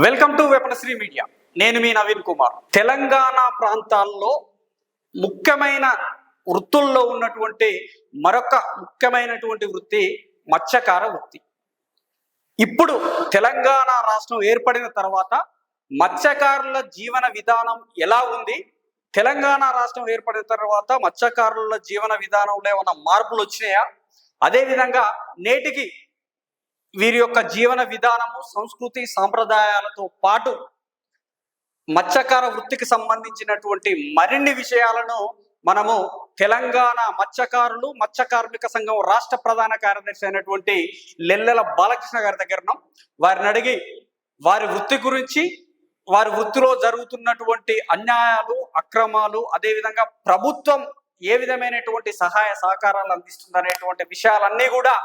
Welcome to వెపనశ్రీ media. నేను మీ నవీన్ కుమార్. తెలంగాణ ప్రాంతాల్లో ముఖ్యమైన వృత్తుల్లో ఉన్నటువంటి మరొక ముఖ్యమైనటువంటి వృత్తి మత్స్యకార వృత్తి. ఇప్పుడు తెలంగాణ రాష్ట్రం ఏర్పడిన తర్వాత మత్స్యకారుల జీవన విధానం ఎలా ఉంది, తెలంగాణ రాష్ట్రం ఏర్పడిన తర్వాత మత్స్యకారుల జీవన విధానంలో ఏమైనా మార్పులు వచ్చినాయా, అదేవిధంగా నేటికి వీరి యొక్క జీవన విధానము, సంస్కృతి, సాంప్రదాయాలతో పాటు మత్స్యకార వృత్తికి సంబంధించినటువంటి మరిన్ని విషయాలను మనము తెలంగాణ మత్స్యకారులు మత్స్య కార్మిక సంఘం రాష్ట్ర ప్రధాన కార్యదర్శి అయినటువంటి లెల్లెల బాలకృష్ణ గారి దగ్గర వారిని అడిగి వారి వృత్తి గురించి, వారి వృత్తిలో జరుగుతున్నటువంటి అన్యాయాలు, అక్రమాలు, అదేవిధంగా ప్రభుత్వం ఏ విధమైనటువంటి సహాయ సహకారాలు అందిస్తుందనేటువంటి విషయాలన్నీ కూడా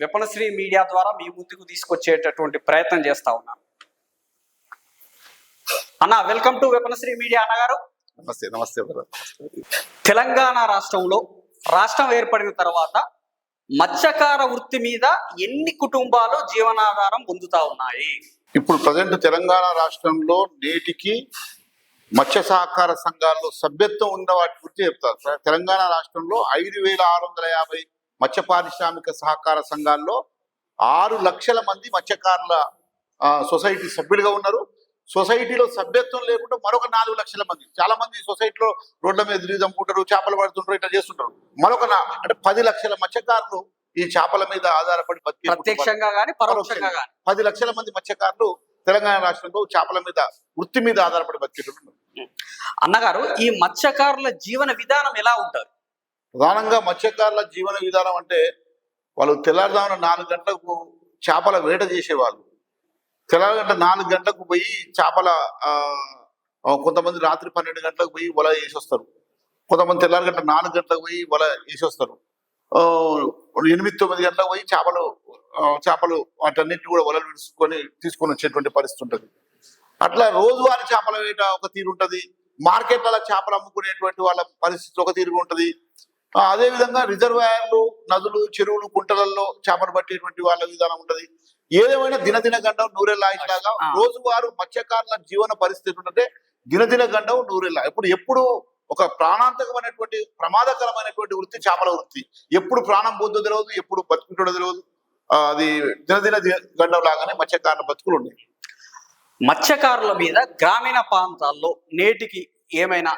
వెపనశ్రీ మీడియా ద్వారా మీ ముందుకు తీసుకొచ్చేటటువంటి ప్రయత్నం చేస్తా ఉన్నాను. అన్న, వెల్కమ్ టు వెపనశ్రీ మీడియా. అన్నగారు నమస్తే. నమస్తే. తెలంగాణ రాష్ట్రంలో రాష్ట్రం ఏర్పడిన తర్వాత మత్స్యకార వృత్తి మీద ఎన్ని కుటుంబాలు జీవనాధారం పొందుతా ఉన్నాయి? ఇప్పుడు ప్రజెంట్ తెలంగాణ రాష్ట్రంలో నేటికి మత్స్య సహకార సంఘాల్లో సభ్యత్వం ఉన్న వాటి గురించి చెప్తారు. తెలంగాణ రాష్ట్రంలో 5,650 మత్స్య పారిశ్రామిక సహకార సంఘాల్లో 6 లక్షల మంది మత్స్యకారుల సొసైటీ సభ్యులుగా ఉన్నారు. సొసైటీలో సభ్యత్వం లేకుండా మరొక 4 లక్షల మంది, చాలా మంది సొసైటీలో రోడ్ల మీద తిరిగి చంపుకుంటారు, చేపలు పడుతుంటారు, ఇట్లా చేస్తుంటారు. మరొక అంటే 10 లక్షల మత్స్యకారులు ఈ చేపల మీద ఆధారపడి బతికే, ప్రత్యక్షంగా కానీ పరోక్షంగా కానీ 10 లక్షల మంది మత్స్యకారులు తెలంగాణ రాష్ట్రంలో చేపల మీద వృత్తి మీద ఆధారపడి బతికేటప్పుడు. అన్నగారు, ఈ మత్స్యకారుల జీవన విధానం ఎలా ఉంటారు? ప్రధానంగా మత్స్యకారుల జీవన విధానం అంటే వాళ్ళు తెల్లారుదామున 4 గంటలకు చేపల వేట చేసేవాళ్ళు. తెల్లారగంట 4 గంటలకు పోయి చేపల కొంతమంది రాత్రి 12 గంటలకు పోయి వల వేసి వస్తారు. కొంతమంది తెల్లారగంట 4 గంటలకు పోయి వల వేసి వస్తారు. 8-9 గంటలకు పోయి చేపలు వాటన్నిటిని కూడా వలలు తీసుకొని వచ్చేటువంటి పరిస్థితి ఉంటుంది. అట్లా రోజువారీ చేపల వేట ఒక తీరు ఉంటుంది. మార్కెట్లలో చేపలు అమ్ముకునేటువంటి వాళ్ళ పరిస్థితి ఒక తీరుగా ఉంటుంది. అదేవిధంగా రిజర్వాయర్లు, నదులు, చెరువులు, కుంటలలో చేపలు పట్టేటువంటి వాళ్ళ విధానం ఉంటుంది. ఏదేమైనా దినదిన గండం నూరెల్లాగా రోజువారు మత్స్యకారుల జీవన పరిస్థితి ఉంటే దినదిన గండం నూరెల్లా. ఎప్పుడు ఒక ప్రాణాంతకమైనటువంటి ప్రమాదకరమైనటువంటి వృత్తి చేపల వృత్తి. ఎప్పుడు ప్రాణం పోతుందో తెలియదు, ఎప్పుడు బతుకుంటుందో తెలియదు. అది దినదిన గండం లాగానే మత్స్యకారుల బతుకులు ఉన్నాయి. మత్స్యకారుల మీద గ్రామీణ ప్రాంతాల్లో నేటికి ఏమైనా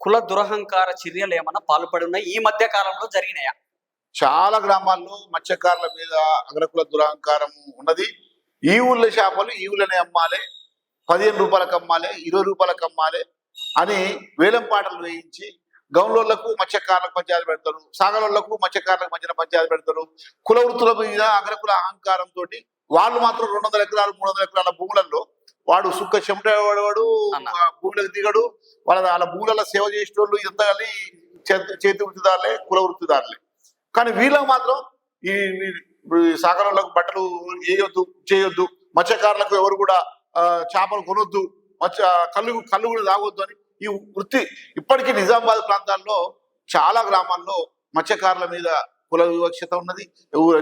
కుల దురహంకార చర్యలు ఏమైనా పాల్పడి ఉన్నాయి? ఈ మధ్య కాలంలో జరిగినాయా? చాలా గ్రామాల్లో మత్స్యకారుల మీద అగ్రకుల దురహంకారం ఉన్నది. ఈ ఊళ్ళ చేపలు ఈ ఊళ్ళనే అమ్మాలి, 15 రూపాయలకు అమ్మాలి, 20 రూపాయలకు అమ్మాలి అని వేలం పాటలు వేయించి గౌన్లోళ్లకు మత్స్యకారులకు పంచాయతీ పెడతారు, సాగరోళ్లకు మత్స్యకారులకు మధ్యన పంచాయతీ పెడతారు. కుల వృత్తుల మీద అగ్రకుల అహంకారంతో వాళ్ళు మాత్రం 200 ఎకరాలు 300 ఎకరాల భూములలో వాడు సుక్క చెమట వాడు భూములకు దిగడు. వాళ్ళ భూములలో సేవ చేసేటోళ్ళు ఇదంతా కానీ చేతి వృత్తిదారులే, కుల వృత్తిదారులే. కానీ వీళ్ళకి మాత్రం ఈ సాగరంలోకి బట్టలు వేయొద్దు, చేయొద్దు, మత్స్యకారులకు ఎవరు కూడా చేపలు కొనొద్దు, కళ్ళు కూడా తాగొద్దు అని ఈ వృత్తి ఇప్పటికీ నిజామాబాద్ ప్రాంతాల్లో చాలా గ్రామాల్లో మత్స్యకారుల మీద కుల వివక్షత ఉన్నది.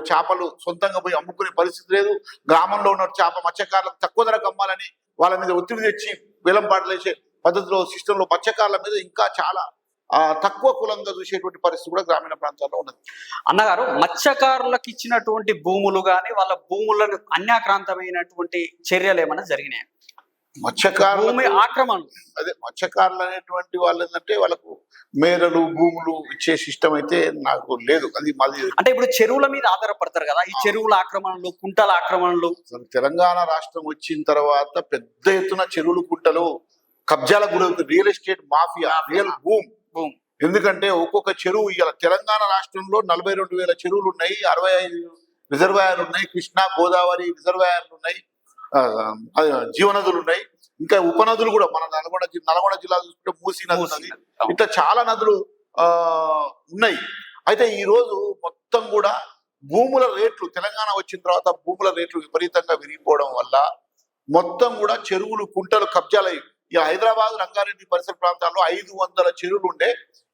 చేపలు సొంతంగా పోయి అమ్ముకునే పరిస్థితి లేదు. గ్రామంలో ఉన్న మత్స్యకారులకు తక్కువ ధరకు అమ్మాలని వాళ్ళ మీద ఒత్తిడి తెచ్చి వేలంపాటలు వేసే పద్ధతిలో సిస్టంలో మత్స్యకారుల మీద ఇంకా చాలా తక్కువ కులంగా చూసేటువంటి పరిస్థితి కూడా గ్రామీణ ప్రాంతాల్లో ఉన్నది. అన్నగారు, మత్స్యకారులకు ఇచ్చినటువంటి భూములు కానీ వాళ్ళ భూములను అన్యాక్రాంతమైనటువంటి చర్యలు ఏమైనా జరిగినాయి? మత్స్యకారులు ఆక్రమణ, అదే మత్స్యకారులు అనేటువంటి వాళ్ళు ఏంటంటే వాళ్ళకు మేరలు భూములు ఇచ్చే సిస్టమ్ అయితే నాకు లేదు. అది మాది అంటే ఇప్పుడు చెరువుల మీద ఆధారపడతారు కదా, ఈ చెరువుల ఆక్రమణలు, కుంటల ఆక్రమణలు. తెలంగాణ రాష్ట్రం వచ్చిన తర్వాత పెద్ద ఎత్తున చెరువులు, కుంటలు కబ్జాల గురవుతుంది. Real estate mafia, real boom. ఎందుకంటే ఒక్కొక్క చెరువు ఇవాళ తెలంగాణ రాష్ట్రంలో 42,000 చెరువులు ఉన్నాయి, 65 రిజర్వాయర్లు ఉన్నాయి, కృష్ణా గోదావరి రిజర్వాయర్లు ఉన్నాయి, జీవనదులు ఉన్నాయి, ఇంకా ఉపనదులు కూడా. మన నల్గొండ జిల్లా చూసుకుంటే మూసీ నది ఉన్నది. ఇట్లా చాలా నదులు ఉన్నాయి. అయితే ఈ రోజు మొత్తం కూడా భూముల రేట్లు, తెలంగాణ వచ్చిన తర్వాత భూముల రేట్లు విపరీతంగా విరిగిపోవడం వల్ల మొత్తం కూడా చెరువులు, కుంటలు కబ్జాలయ్యి. ఈ హైదరాబాద్, రంగారెడ్డి పరిసర ప్రాంతాల్లో 500 చెరువులు ఉండే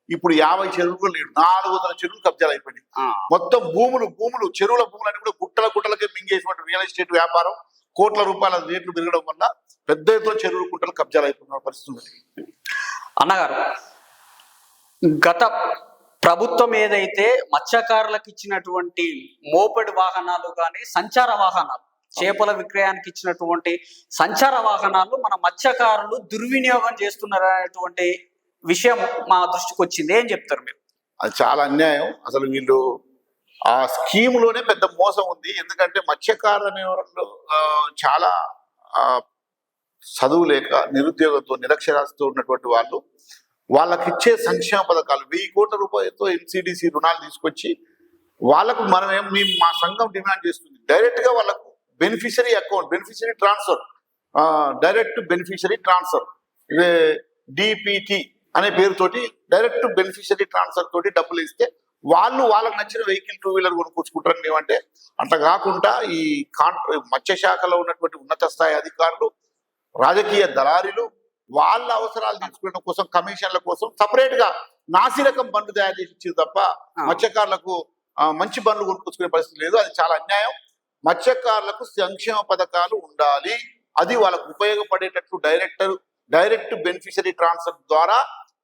ఇప్పుడు 50 చెరువులు లేడు, 400 చెరువులు కబ్జాలు అయిపోయింది. మొత్తం భూములు చెరువుల భూములన్నీ కూడా గుట్టలకే మింగేసినటువంటి రియల్ ఎస్టేట్ వ్యాపారం, కోట్ల రూపాయల రేట్లు పెరగడం వల్ల పెద్ద ఎత్తున చెరువులు కుంటలు కబ్జాలు అయిపోతున్న పరిస్థితి ఉంది. అన్నగారు, గత ప్రభుత్వం ఏదైతే మత్స్యకారులకు ఇచ్చినటువంటి మోపెడ్ వాహనాలు కానీ సంచార వాహనాలు, చేపల విక్రయానికి ఇచ్చినటువంటి సంచార వాహనాలు మన మత్స్యకారులు దుర్వినియోగం చేస్తున్నారనేటువంటి విషయం మా దృష్టికి వచ్చింది. ఏం చెప్తారు మీరు? అది చాలా అన్యాయం. అసలు వీళ్ళు ఆ స్కీమ్లోనే పెద్ద మోసం ఉంది. ఎందుకంటే మత్స్యకారులు అనే వాళ్ళు చాలా చదువు లేక నిరుద్యోగంతో నిరక్షరాస్యతో ఉన్నటువంటి వాళ్ళు, వాళ్ళకి ఇచ్చే సంక్షేమ పథకాలు 1000 కోట్ల రూపాయలతో ఎన్సిడిసి రుణాలు తీసుకొచ్చి వాళ్ళకు మా సంఘం డిమాండ్ చేస్తుంది డైరెక్ట్ గా వాళ్ళకు beneficiary account, beneficiary transfer, direct beneficiary transfer, ఇదే డిపిటి అనే పేరుతోటి డైరెక్ట్ బెనిఫిషరీ ట్రాన్స్ఫర్ తోటి డబ్బులు ఇస్తే వాళ్ళకు నచ్చిన వెహికల్ 2 వీలర్ కొనుక్కొచ్చుకుంటారు. ఏమంటే అట్లా కాకుండా ఈ మత్స్య శాఖలో ఉన్నటువంటి ఉన్నత స్థాయి అధికారులు, రాజకీయ దళారీలు వాళ్ళ అవసరాలు తీర్చుకోవడం కోసం, కమిషన్ల కోసం సపరేట్ గా నాసిరకం బండ్లు తయారు చేసి ఇచ్చింది తప్ప మత్స్యకారులకు మంచి బండ్లు కొనుక్కొచ్చుకునే పరిస్థితి లేదు. అది చాలా అన్యాయం. మత్స్యకారులకు సంక్షేమ పథకాలు ఉండాలి. అది వాళ్ళకు ఉపయోగపడేటట్లు డైరెక్ట్ బెనిఫిషరీ ట్రాన్స్ఫర్ ద్వారా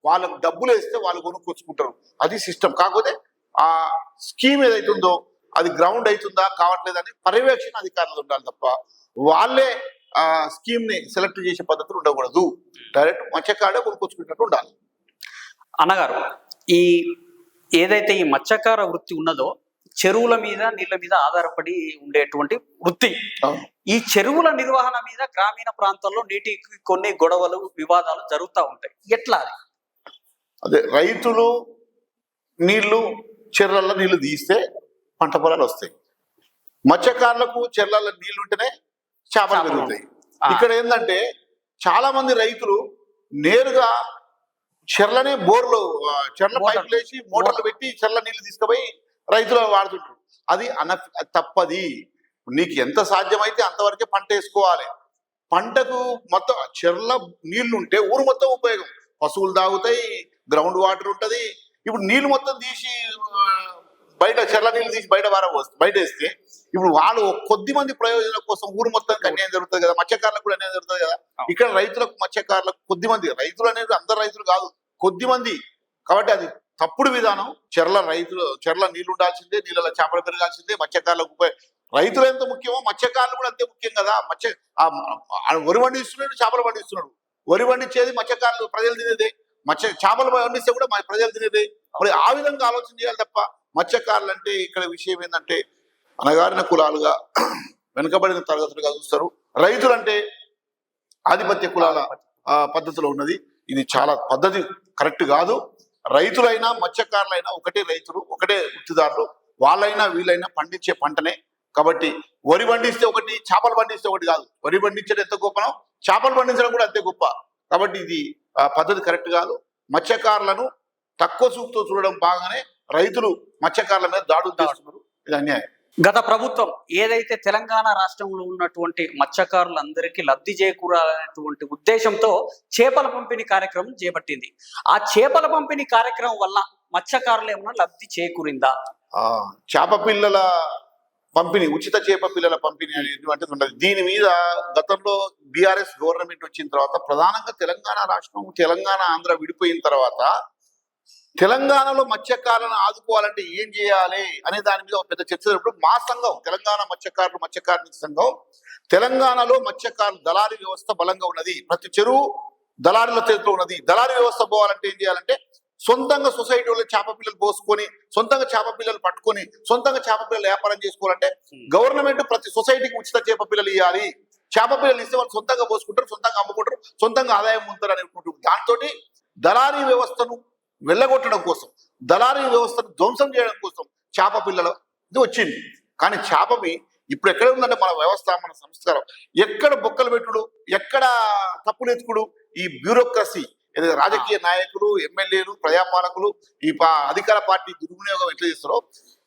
వాళ్ళకు డబ్బులు వేస్తే వాళ్ళు కొనుక్కొచ్చుకుంటారు. అది సిస్టమ్. కాకపోతే ఆ స్కీమ్ ఏదైతే ఉందో అది గ్రౌండ్ అవుతుందా కావట్లేదని పర్యవేక్షణ అధికారులు ఉండాలి తప్ప వాళ్ళే ఆ స్కీమ్ ని సెలెక్ట్ చేసే పద్ధతులు ఉండకూడదు. డైరెక్ట్ మత్స్యకారుడే కొనుక్కొచ్చుకున్నట్టు ఉండాలి. అన్నగారు, ఈ ఏదైతే ఈ మత్స్యకార వృత్తి ఉన్నదో చెరువుల మీద నీళ్ళ మీద ఆధారపడి ఉండేటువంటి వృత్తి. ఈ చెరువుల నిర్వహణ మీద గ్రామీణ ప్రాంతాల్లో నీటికి కొన్ని గొడవలు, వివాదాలు జరుగుతూ ఉంటాయి. ఎట్లా? అదే రైతులు చెర్లల్లో నీళ్లు తీస్తే పంట పొలాలు వస్తాయి. మత్స్యకారులకు చెర్లల్లో నీళ్లు ఉంటేనే చేపలు పెరుగుతాయి. ఇక్కడ ఏంటంటే చాలా మంది రైతులు నేరుగా చెర్లనే చెర్ల పైపులు వేసి మోటార్లు పెట్టి చెర్ల నీళ్లు తీసుకుపోయి రైతులు వాడుతుంటారు. అది తప్పది. నీకు ఎంత సాధ్యమైతే అంతవరకే పంట వేసుకోవాలి. పంటకు మొత్తం చెర్ల నీళ్లు ఉంటే ఊరు మొత్తం ఉపయోగం. పశువులు తాగుతాయి, గ్రౌండ్ వాటర్ ఉంటది. ఇప్పుడు నీళ్లు మొత్తం తీసి బయట చెర్ల నీళ్లు తీసి బయట వేస్తే ఇప్పుడు వాళ్ళు కొద్ది మంది ప్రయోజనం కోసం ఊరు మొత్తానికి అన్యాయం జరుగుతుంది కదా, మత్స్యకారులకు కూడా అన్యాయం జరుగుతుంది కదా. ఇక్కడ రైతులకు మత్స్యకారులకు కొద్ది మంది, రైతులు అనేది అందరు రైతులు కాదు, కొద్ది మంది. కాబట్టి అది తప్పుడు విధానం. చెర్ల నీళ్లు ఉండాల్సిందే, నీళ్ళ చేపలు పెరగాల్సిందే. మత్స్యకారులకు రైతులు ఎంత ముఖ్యమో మత్స్యకారులు కూడా అంతే ముఖ్యం కదా. వరి పండిస్తున్నాడు, చేపలు పండిస్తున్నాడు. వరి పండించేది మత్స్యకారులు, ప్రజలు తినేదే. చేపలు పండిస్తే కూడా ప్రజలు తినేదే. మరి ఆ విధంగా ఆలోచన చేయాలి తప్ప మత్స్యకారులు అంటే ఇక్కడ విషయం ఏంటంటే అనగారిన కులాలుగా, వెనుకబడిన తరగతులుగా చూస్తారు. రైతులు అంటే ఆధిపత్య కులాల పద్ధతిలో ఉన్నది. ఇది చాలా పద్ధతి కరెక్ట్ కాదు. రైతులైనా మత్స్యకారులైనా ఒకటే రైతులు, ఒకటే వృత్తిదారులు. వాళ్ళైనా వీళ్ళైనా పండించే పంటనే. కాబట్టి వరి పండిస్తే ఒకటి, చేపలు పండిస్తే ఒకటి కాదు. వరి పండించడం ఎంత గొప్పనో చేపలు పండించడం కూడా అంతే గొప్ప. కాబట్టి ఇది పద్ధతి కరెక్ట్ కాదు. మత్స్యకారులను తక్కువ చూపుతో చూడడం బాగానే రైతులు మత్స్యకారుల మీద దాడులు చేస్తున్నారు. ఇది అన్యాయం. గత ప్రభుత్వం ఏదైతే తెలంగాణ రాష్ట్రంలో ఉన్నటువంటి మత్స్యకారులందరికీ లబ్ధి చేకూరాలనేటువంటి ఉద్దేశంతో చేపల పంపిణీ కార్యక్రమం చేపట్టింది. ఆ చేపల పంపిణీ కార్యక్రమం వల్ల మత్స్యకారులు ఏమన్నా లబ్ధి చేకూరిందా? చేప పిల్లల పంపిణీ, ఉచిత చేప పిల్లల పంపిణీ అనేటువంటిది ఉండదు. దీని మీద గతంలో బీఆర్ఎస్ గవర్నమెంట్ వచ్చిన తర్వాత ప్రధానంగా తెలంగాణ రాష్ట్రం, తెలంగాణ ఆంధ్ర విడిపోయిన తర్వాత తెలంగాణలో మత్స్యకారులను ఆదుకోవాలంటే ఏం చేయాలి అనే దాని మీద ఒక పెద్ద చర్చ జరిగినప్పుడు మా సంఘం, తెలంగాణ మత్స్యకారుల సంఘం, తెలంగాణలో మత్స్యకారుల దళారీ వ్యవస్థ బలంగా ఉన్నది. ప్రతి చెరువు దళారీల చేతిలో ఉన్నది. దళారీ వ్యవస్థ పోవాలంటే ఏం చేయాలంటే సొంతంగా సొసైటీ వాళ్ళు చేప పిల్లలు పోసుకొని, సొంతంగా చేప పిల్లలు పట్టుకొని, సొంతంగా చేప పిల్లలు వ్యాపారం చేసుకోవాలంటే గవర్నమెంట్ ప్రతి సొసైటీకి ఉచిత చేప పిల్లలు ఇవ్వాలి. చేప పిల్లలు ఇస్తే వాళ్ళు సొంతంగా పోసుకుంటారు, సొంతంగా అమ్ముకుంటారు, సొంతంగా ఆదాయం పొందుతారు అనుకుంటారు. దాంతో దళారీ వ్యవస్థను వెళ్ళగొట్టడం కోసం, దళారీ వ్యవస్థను ధ్వంసం చేయడం కోసం చేప పిల్లలు ఇది వచ్చింది. కానీ చేపమి ఇప్పుడు ఎక్కడ ఉందంటే మన వ్యవస్థ, మన సంస్కారం ఎక్కడ బొక్కలు పెట్టుడు, ఎక్కడ తప్పులు ఎత్తుకుడు, ఈ బ్యూరోక్రసీ, రాజకీయ నాయకులు, ఎమ్మెల్యేలు, ప్రజాపాలకులు, ఈ అధికార పార్టీ దుర్వినియోగం ఎట్లా చేస్తారో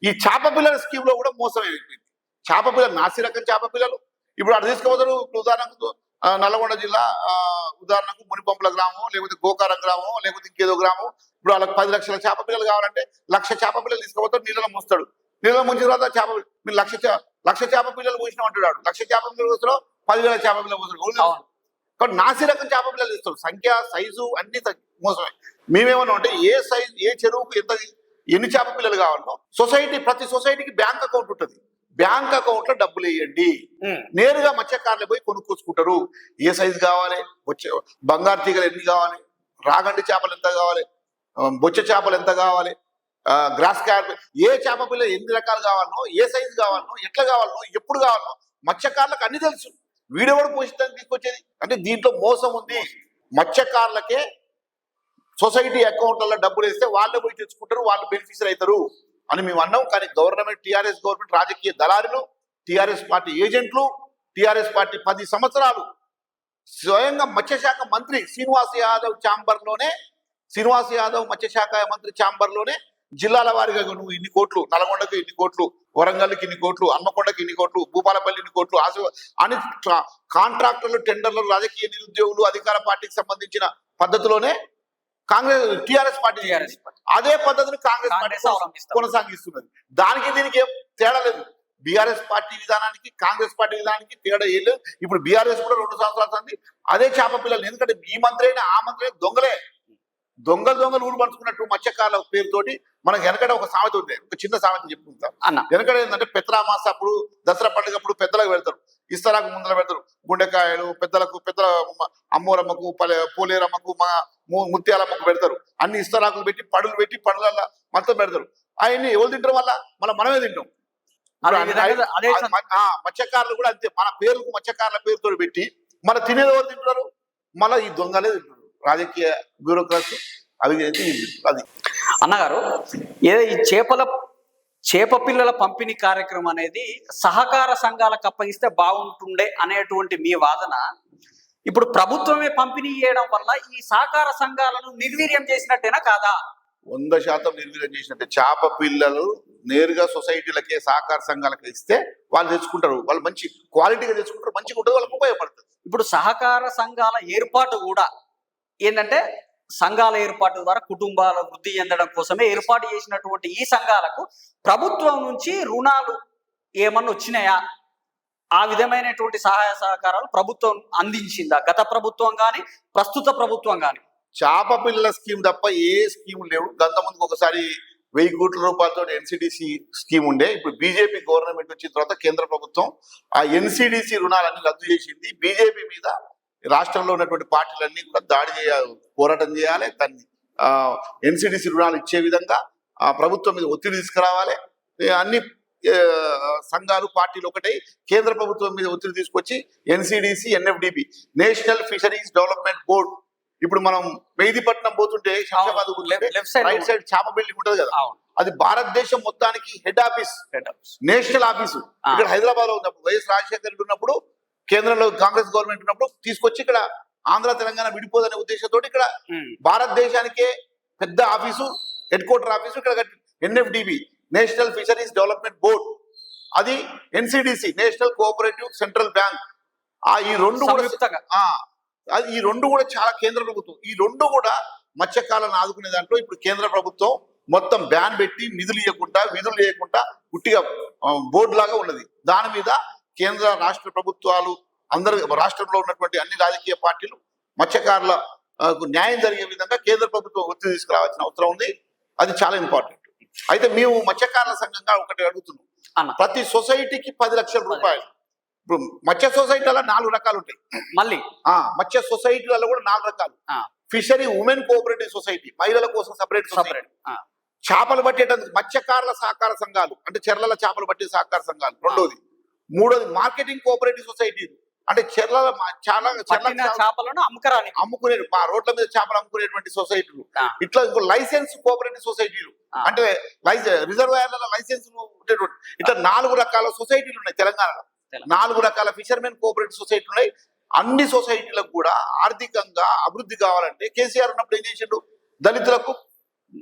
ఈ చేప పిల్లల స్కీమ్ లో కూడా మోసం అయిపోయింది. చేప పిల్లలు నాసిరకం చేప పిల్లలు ఇప్పుడు అక్కడ తీసుకోవద్దు. ఉదాహరణకు నల్గొండ జిల్లా ఉదాహరణకు మునిపంపుల గ్రామం, లేకపోతే గోకారం గ్రామం, లేకపోతే ఇంకేదో గ్రామం. ఇప్పుడు వాళ్ళకి 10 లక్షల చేప పిల్లలు కావాలంటే 1,00,000 చేప పిల్లలు తీసుకుపోతాడు, నీళ్ళలో ముంచుతాడు. నీళ్ళలో ముంచిన తర్వాత మీరు 1,00,000 చేప పిల్లలు పోసినాం అంటున్నాడు. 1,00,000 చేప పిల్లలు పోస్తున్నావు, 10,000 చేప పిల్లలు పోస్తున్నాడు. కాబట్టి నాసి రకం చేప పిల్లలు ఇస్తారు, సంఖ్య సైజు అన్ని మోసమే. మేమేమన్నా అంటే ఏ సైజు ఏ చెరువుకు ఎన్ని చేప పిల్లలు కావాలో సొసైటీ, ప్రతి సొసైటీకి బ్యాంక్ అకౌంట్ ఉంటుంది, బ్యాంక్ అకౌంట్ లో డబ్బులు వేయండి, నేరుగా మత్స్యకారులు పోయి కొనుక్కొచ్చుకుంటారు. ఏ సైజు కావాలి, బంగారు తీగలు ఎన్ని కావాలి, రాగండి చేపలు ఎంత కావాలి, బొచ్చ చేపలు ఎంత కావాలి, గ్రాస్ క్యాప్, ఏ చేప పిల్ల ఎన్ని రకాలు కావాలనో, ఏ సైజు కావాలనో, ఎట్లా కావాలనో, ఎప్పుడు కావాలనో మత్స్యకారులకు అన్ని తెలుసు. వీడెవడు పోషితానికి తీసుకొచ్చేది అంటే దీంట్లో మోసం ఉంది. మత్స్యకారులకే సొసైటీ అకౌంట్లలో డబ్బులు వేస్తే వాళ్ళే పోయి తెచ్చుకుంటారు, వాళ్ళు బెనిఫిషియర్ అవుతారు అని మేము అన్నాం. కానీ గవర్నమెంట్, టీఆర్ఎస్ గవర్నమెంట్ రాజకీయ దళారులు, టీఆర్ఎస్ పార్టీ ఏజెంట్లు, టీఆర్ఎస్ పార్టీ 10 సంవత్సరాలు స్వయంగా మత్స్యశాఖ మంత్రి శ్రీనివాస్ యాదవ్ మత్స్యశాఖ మంత్రి ఛాంబర్లోనే జిల్లాల వారిగా నువ్వు ఇన్ని కోట్లు, నల్గొండకు ఇన్ని కోట్లు, వరంగల్కి ఇన్ని కోట్లు, హన్మకొండకి ఇన్ని కోట్లు, భూపాలపల్లి ఇన్ని కోట్లు అని కాంట్రాక్టర్లు, టెండర్లు, రాజకీయ నిరుద్యోగులు, అధికార పార్టీకి సంబంధించిన పద్ధతిలోనే కాంగ్రెస్ టీఆర్ఎస్ పార్టీ అదే పద్ధతిని కాంగ్రెస్ పార్టీ కొనసాగిస్తున్నది. దానికి దీనికి ఏం తేడా లేదు. బీఆర్ఎస్ పార్టీ విధానానికి కాంగ్రెస్ పార్టీ విధానానికి తేడా ఏం లేదు. ఇప్పుడు బీఆర్ఎస్ కూడా 2 సంవత్సరాల సంది అదే చేప పిల్లలు, ఎందుకంటే ఈ మంత్రి అయినా ఆ మంత్రి అయినా దొంగలు ఊరు పంచుకున్నట్టు మత్స్యకారుల పేరుతోటి. మనకు వెనకడ ఒక సామెత ఉంది, ఒక చిన్న సామెత చెప్పుకుంటాం. వెనకడ ఏంటంటే పెత్తరామాస అప్పుడు, దసరా పండుగ అప్పుడు పెద్దలకు పెడతారు, ఇస్తరాకు ముందర పెడతారు గుండెకాయలు, పెద్దల అమ్మోరమ్మకు, పోలేరమ్మకు, ముత్యాలమ్మకు పెడతారు. అన్ని ఇస్తరాకులు పెట్టి పడులు పెట్టి పండుగల మొత్తం పెడతారు. అవన్నీ ఎవరు తింటారు వల్ల మళ్ళీ మనమే తింటాం. మత్స్యకారులు కూడా అంతే, మన పేరుకు మత్స్యకారుల పేరుతో పెట్టి మన తినేది ఎవరు తింటున్నారు, మళ్ళీ ఈ దొంగలే తింటున్నారు, రాజకీయ బ్యూరోక్రసీ అవినీతి. అది అన్నగారు, ఏదో ఈ చేప పిల్లల పంపిణీ కార్యక్రమం అనేది సహకార సంఘాలకు అప్పగిస్తే బాగుంటుండే అనేటువంటి మీ వాదన, ఇప్పుడు ప్రభుత్వమే పంపిణీ చేయడం వల్ల ఈ సహకార సంఘాలను నిర్వీర్యం చేసినట్టేనా కాదా? 100% నిర్వీర్యం చేసినట్టే. చేప పిల్లలు నేరుగా సొసైటీలకే, సహకార సంఘాలకే ఇస్తే వాళ్ళు తెచ్చుకుంటారు, వాళ్ళు మంచి క్వాలిటీగా తెచ్చుకుంటారు, మంచిగా ఉంటుంది, వాళ్ళకి ఉపయోగపడుతుంది. ఇప్పుడు సహకార సంఘాల ఏర్పాటు కూడా ఏంటంటే సంఘాల ఏర్పాటు ద్వారా కుటుంబాల వృద్ధి చెందడం కోసమే ఏర్పాటు చేసినటువంటి ఈ సంఘాలకు ప్రభుత్వం నుంచి రుణాలు ఏమన్నా వచ్చినాయా? ఆ విధమైనటువంటి సహాయ సహకారాలు ప్రభుత్వం అందించిందా? గత ప్రభుత్వం కానీ ప్రస్తుత ప్రభుత్వం కానీ? చేప పిల్లల స్కీమ్ తప్ప ఏ స్కీమ్ లేవు. గత ముందుకు ఒకసారి 1000 కోట్ల రూపాయలతో ఎన్సిడిసి స్కీమ్ ఉండే. ఇప్పుడు బీజేపీ గవర్నమెంట్ వచ్చిన తర్వాత కేంద్ర ప్రభుత్వం ఆ ఎన్సిడిసి రుణాలన్నీ రద్దు చేసింది. బీజేపీ మీద రాష్ట్రంలో ఉన్నటువంటి పార్టీలన్నీ కూడా దాడి చేయాలి, పోరాటం చేయాలి, దాన్ని ఎన్సిడిసి రుణాలు ఇచ్చే విధంగా ప్రభుత్వం మీద ఒత్తిడి తీసుకురావాలి. అన్ని సంఘాలు, పార్టీలు ఒకటై కేంద్ర ప్రభుత్వం మీద ఒత్తిడి తీసుకొచ్చి NCDC, NFDB, national fisheries development board, ఇప్పుడు మనం మెహదీపట్నం పోతుంటే రైట్ సైడ్ చేప బిల్డింగ్ ఉంటది కదా, అది భారతదేశం మొత్తానికి హెడ్ ఆఫీస్, నేషనల్ ఆఫీసు ఇక్కడ హైదరాబాద్ లో ఉన్నప్పుడు, వైఎస్ రాజశేఖర రెడ్డి ఉన్నప్పుడు, కేంద్రంలో కాంగ్రెస్ గవర్నమెంట్ ఉన్నప్పుడు తీసుకొచ్చి ఇక్కడ ఆంధ్ర తెలంగాణ విడిపోదనే ఉద్దేశంతో ఇక్కడ భారతదేశానికే పెద్ద ఆఫీసు, హెడ్ క్వార్టర్ ఆఫీసు ఇక్కడ NFDB, national fisheries development board, అది NCDC, national cooperative central bank. ఈ రెండు కూడా చాలా కేంద్ర ప్రభుత్వం. ఈ రెండు కూడా మత్స్యకాలను ఆదుకునే దాంట్లో ఇప్పుడు కేంద్ర ప్రభుత్వం మొత్తం బ్యాన్ పెట్టి విధులు చేయకుండా గుట్టిగా బోర్డు లాగా ఉన్నది. దాని మీద కేంద్ర రాష్ట్ర ప్రభుత్వాలు, అందరు రాష్ట్రంలో ఉన్నటువంటి అన్ని రాజకీయ పార్టీలు మత్స్యకారుల న్యాయం జరిగే విధంగా కేంద్ర ప్రభుత్వం ఒత్తిడి తీసుకురావాల్సిన అవసరం ఉంది. అది చాలా ఇంపార్టెంట్. అయితే మేము మత్స్యకారుల సంఘంగా ఒకటి అడుగుతున్నాం, ప్రతి సొసైటీకి 10 లక్షల రూపాయలు. ఇప్పుడు మత్స్య సొసైటీలలో 4 రకాలు ఉంటాయి. మళ్ళీ మత్స్య సొసైటీలలో కూడా 4 రకాలు. ఫిషరీ ఉమెన్ కోఆపరేటివ్ సొసైటీ, మహిళల కోసం సపరేట్ సొసైటీ. చేపలు పట్టేటందుకు మత్స్యకారుల సహకార సంఘాలు, అంటే చెర్లల చేపలు పట్టే సహకార సంఘాలు. రెండోది. మూడోది మార్కెటింగ్ కోఆపరేటివ్ సొసైటీలు, అంటే చెర్ల చేపలను అమ్ముకునే, మా రోడ్ల మీద చేపలు అమ్ముకునేటువంటి సొసైటీలు. ఇట్లా ఇంకో లైసెన్స్ కోఆపరేటివ్ సొసైటీలు, అంటే రిజర్వాయర్ల లైసెన్స్ ఉండేటువంటి. ఇట్లా 4 రకాల సొసైటీలు ఉన్నాయి తెలంగాణలో. 4 రకాల ఫిషర్మెన్ కోఆపరేటివ్ సొసైటీలు ఉన్నాయి. అన్ని సొసైటీలకు కూడా ఆర్థికంగా అభివృద్ధి కావాలంటే కేసీఆర్ ఉన్నప్పుడు ఏం చేసిండు,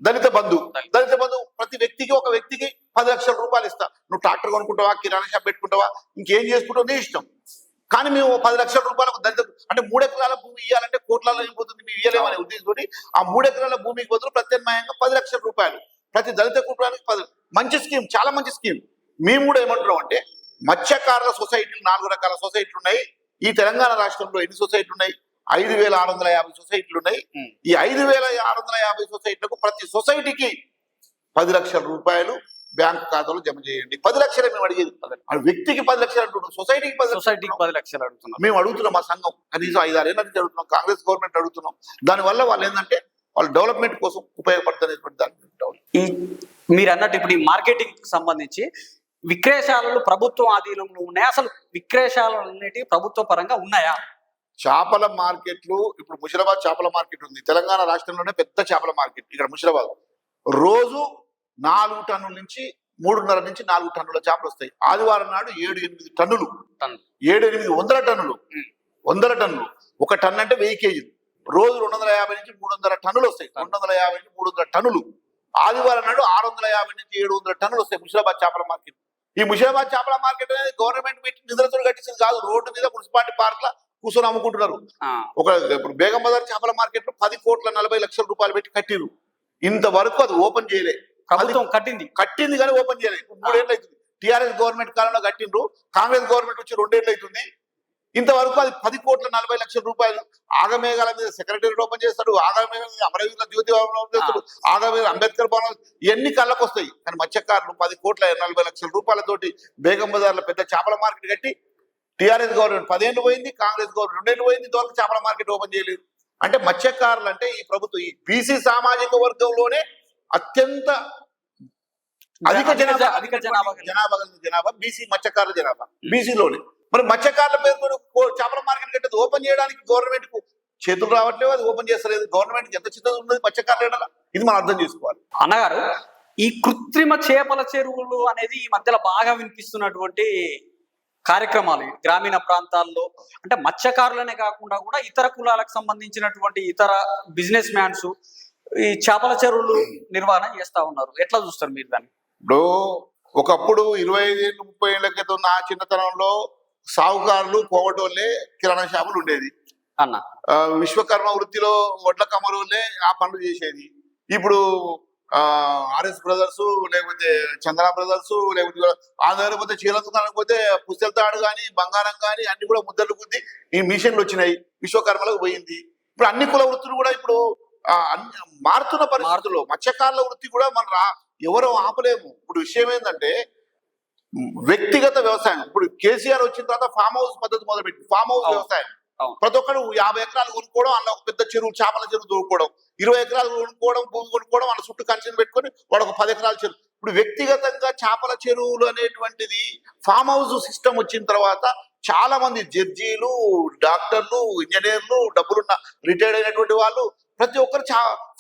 దళిత బంధు ప్రతి వ్యక్తికి, ఒక వ్యక్తికి 10 లక్షల రూపాయలు ఇస్తా, నువ్వు ట్రాక్టర్ కొనుక్కుంటావా, కిరాణా షాప్ పెట్టుకుంటావా, ఇంకేం చేసుకుంటావు నీ ఇష్టం, కానీ మేము 10 లక్షల రూపాయలకు దళిత, అంటే 3 ఎకరాల భూమి ఇవ్వాలంటే కోట్లలో అయిపోతుంది, మేము ఇవ్వలేమనే ఉద్దేశంతో ఆ 3 ఎకరాల భూమికి బదులు ప్రత్యామ్నాయంగా 10 లక్షల రూపాయలు ప్రతి దళిత కుటుంబానికి 10. మంచి స్కీమ్, చాలా మంచి స్కీమ్. మేము కూడా ఏమంటున్నాం అంటే మత్స్యకారుల సొసైటీలు 4 రకాల సొసైటీలు ఉన్నాయి. ఈ తెలంగాణ రాష్ట్రంలో ఎన్ని సొసైటీలు ఉన్నాయి? 5,650 సొసైటీలు ఉన్నాయి. ఈ 5,650 సొసైటీలకు ప్రతి సొసైటీకి 10 లక్షల రూపాయలు బ్యాంకు ఖాతాలో జమ చేయండి. 10 లక్షలే మేము అడిగేది. ఆ వ్యక్తికి 10 లక్షలు అంటున్నాం, సొసైటీకి 10 లక్షలు. సొసైటీకి 10 లక్షలు అడుగుతున్నారు. మేము అడుగుతున్నాం, మా సంఘం కనీసం 5-6 ఏళ్ళ నుంచి అడుగుతున్నాం, కాంగ్రెస్ గవర్నమెంట్ అడుగుతున్నాం. దానివల్ల వాళ్ళు ఏంటంటే వాళ్ళ డెవలప్మెంట్ కోసం ఉపయోగపడుతున్నటువంటి దాని ఈ మీరు అన్నట్టు ఇప్పుడు ఈ మార్కెటింగ్ సంబంధించి విక్రయశాలలు ప్రభుత్వం ఆధీనంలో ఉన్నాయా? అసలు విక్రయశాలలు అనేటివి ప్రభుత్వ పరంగా ఉన్నాయా? చేపల మార్కెట్లు ఇప్పుడు ముషిరాబాద్ చేపల మార్కెట్ ఉంది, తెలంగాణ రాష్ట్రంలోనే పెద్ద చేపల మార్కెట్ ఇక్కడ ముషిరాబాద్. రోజు 4 టన్నుల నుంచి 3.5 నుంచి 4 టన్నుల చేపలు వస్తాయి. ఆదివారం నాడు 7-8 టన్నులు, 700-800 టన్నులు, 100 టన్నులు. ఒక టన్ను అంటే 1000 కేజీలు. రోజు 250 నుంచి 300 టన్నులు వస్తాయి. 250 నుంచి 300 టన్నులు. ఆదివారం నాడు 650 నుంచి 700 టన్నులు వస్తాయి ముషిరాబాద్ చేపల మార్కెట్. ఈ ముషిరాబాద్ చేపల మార్కెట్ అనేది గవర్నమెంట్ పెట్టి నిధులతో కట్టించింది కాదు. రోడ్డు మీద మున్సిపాలిటీ పార్క్ లా కూర్చొని అమ్ముకుంటున్నారు. ఇప్పుడు బేగం బజార్ చేపల మార్కెట్ లో 10,40,00,000 రూపాయలు పెట్టి కట్టిరు. ఇంతవరకు అది ఓపెన్ చేయలే. ప్రభుత్వం కట్టింది కానీ ఓపెన్ చేయలేదు. 3 ఏళ్ళు అవుతుంది. టీఆర్ఎస్ గవర్నమెంట్ కాలంలో కట్టిండ్రు, కాంగ్రెస్ గవర్నమెంట్ వచ్చి 2 ఏళ్ళు అవుతుంది. ఇంతవరకు అది 10,40,00,000 రూపాయలు. ఆగమేఘాల మీద సెక్రటరీ ఓపెన్ చేస్తాడు, ఆగమేఘాల మీద అమరవీరుల జ్యోతి ఓపెన్ చేస్తాడు, ఆగమేఘ అంబేద్కర్ భవనం, ఇవన్నీ కళ్ళకు వస్తాయి. కానీ మత్స్యకారులు 10,40,00,000 రూపాయలతోటి బేగం బజార్లో పెద్ద చేపల మార్కెట్ కట్టి టీఆర్ఎస్ గవర్నమెంట్ 10 ఏళ్ళు పోయింది, కాంగ్రెస్ గవర్నమెంట్ 2 ఏళ్ళు పోయింది, ఇంతవరకు చేపల మార్కెట్ ఓపెన్ చేయలేదు. అంటే మత్స్యకారులు అంటే ఈ ప్రభుత్వం ఈ బీసీ సామాజిక వర్గంలోనే అత్యంత అధిక జనాభా బీసీ మత్స్యకారుల జనాభా బీసీలోనే. మరి మత్స్యకారుల పేరు చేపల మార్కెట్ కట్టేది ఓపెన్ చేయడానికి గవర్నమెంట్ కు చేతులు రావట్లేదు, అది ఓపెన్ చేస్తలేదు. గవర్నమెంట్ ఎంత చిత్తత ఉన్నది మత్స్యకారులు, ఇది మనం అర్థం చేసుకోవాలి. అన్నగారు, ఈ కృత్రిమ చేపల చెరువులు అనేది ఈ మధ్యలో బాగా వినిపిస్తున్నటువంటి కార్యక్రమాలు గ్రామీణ ప్రాంతాల్లో. అంటే మత్స్యకారులనే కాకుండా కూడా ఇతర కులాలకు సంబంధించినటువంటి ఇతర బిజినెస్ మ్యాన్స్ ఈ చేపల చెరువులు నిర్వహణ చేస్తా ఉన్నారు. ఎట్లా చూస్తారు మీరు దాన్ని? ఇప్పుడు ఒకప్పుడు 25 ఏళ్ళు 30 ఏళ్ల క్రితం నా చిన్నతనంలో సావుకారులు పోగొట్టోళ్ళే కిరాణా షాపులు ఉండేది అన్న. విశ్వకర్మ వృత్తిలో వడ్ల కమరులే ఆ పనులు చేసేది. ఇప్పుడు ఆర్ఎస్ బ్రదర్స్, లేకపోతే చంద్ర బ్రదర్స్, లేకపోతే ఆధారపోతే చీరతుకానికి పుస్తల తాడు కానీ బంగారం కానీ అన్ని కూడా ముద్దలు కుద్ది ఈ మిషన్లు వచ్చినాయి. విశ్వకర్మలకు పోయింది. ఇప్పుడు అన్ని కుల వృత్తులు కూడా ఇప్పుడు మారుతున్న పరిస్థితుల్లో మత్స్యకారుల వృత్తి కూడా మనం ఎవరో ఆపలేము. ఇప్పుడు విషయం ఏంటంటే వ్యక్తిగత వ్యవసాయం. ఇప్పుడు కేసీఆర్ వచ్చిన తర్వాత ఫామ్ హౌస్ పద్ధతి మొదలుపెట్టి ఫామ్ హౌస్ వ్యవసాయం. ప్రతి ఒక్కరు 50 ఎకరాలు కొనుక్కోవడం, అందులో ఒక పెద్ద చెరువు చేపల చెరువు దొరుకుకోవడం, 20 ఎకరాలు కొనుక్కోవడం, భూమి కొనుక్కోవడం, వాళ్ళ చుట్టూ కంచెలు పెట్టుకొని వాడు ఒక 10 ఎకరాల చెరువు. ఇప్పుడు వ్యక్తిగతంగా చేపల చెరువులు అనేటువంటిది ఫామ్ హౌస్ సిస్టమ్ వచ్చిన తర్వాత చాలా మంది జడ్జీలు, డాక్టర్లు, ఇంజనీర్లు, డబ్బులున్న రిటైర్డ్ అయినటువంటి వాళ్ళు ప్రతి ఒక్కరు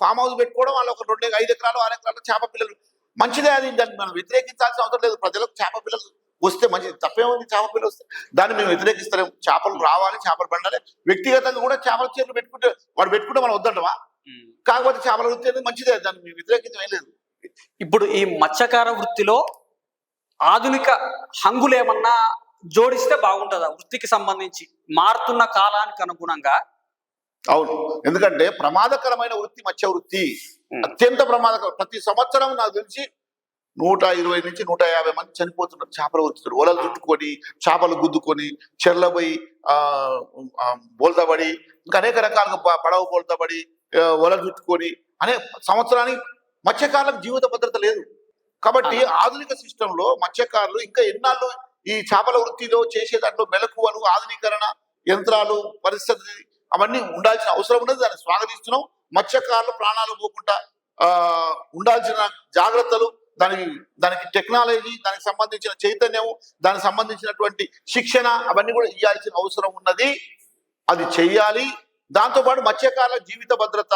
ఫామ్ హౌస్ పెట్టుకోవడం, వాళ్ళు ఒక 5 ఎకరాలు 6 ఎకరాలు చేప పిల్లలు. మంచిదే, అది దాన్ని మనం వ్యతిరేకించాల్సిన అవసరం లేదు. ప్రజలకు చేప పిల్లలు వస్తే మంచిది, తప్పేముంది? చేప పిల్లలు వస్తే దాన్ని మేము వ్యతిరేకిస్తలేము. చేపలు రావాలి, చేపలు పండాలి. వ్యక్తిగతంగా కూడా చేపల చెరువులు పెట్టుకుంటే మనం వద్దంటమా? కాకపోతే చేపల వృత్తి అనేది మంచిదే, దాన్ని మేము వ్యతిరేకించడం ఏం లేదు. ఇప్పుడు ఈ మత్స్యకార వృత్తిలో ఆధునిక హంగులు ఏమన్నా జోడిస్తే బాగుంటుందా? వృత్తికి సంబంధించి మారుతున్న కాలానికి అనుగుణంగా. అవును, ఎందుకంటే ప్రమాదకరమైన వృత్తి మత్స్య వృత్తి, అత్యంత ప్రమాదకరం. ప్రతి సంవత్సరం నాకు తెలిసి 120 నుంచి 150 మంది చనిపోతున్నారు చేపల వృత్తులు. వలలు చుట్టుకొని, చేపలు గుద్దుకొని, చెర్లబోయి బోల్తాబడి, ఇంకా అనేక రకాలుగా పడవ బోల్తాబడి, వలలు చుట్టుకొని అనే సంవత్సరానికి మత్స్యకారులకు జీవిత భద్రత లేదు. కాబట్టి ఆధునిక సిస్టంలో మత్స్యకారులు ఇంకా ఎన్నాళ్ళు ఈ చేపల వృత్తిలో చేసే దాంట్లో మెలకువలు, ఆధునీకరణ, యంత్రాలు, పరిస్థితి అవన్నీ ఉండాల్సిన అవసరం ఉన్నది. దాన్ని స్వాగతిస్తున్నాం. మత్స్యకారులు ప్రాణాలు పోకుండా ఉండాల్సిన జాగ్రత్తలు, దానికి టెక్నాలజీ, దానికి సంబంధించిన చైతన్యం, దానికి సంబంధించినటువంటి శిక్షణ అవన్నీ కూడా ఇవ్వాల్సిన అవసరం ఉన్నది. అది చెయ్యాలి. దాంతోపాటు మత్స్యకారుల జీవిత భద్రత.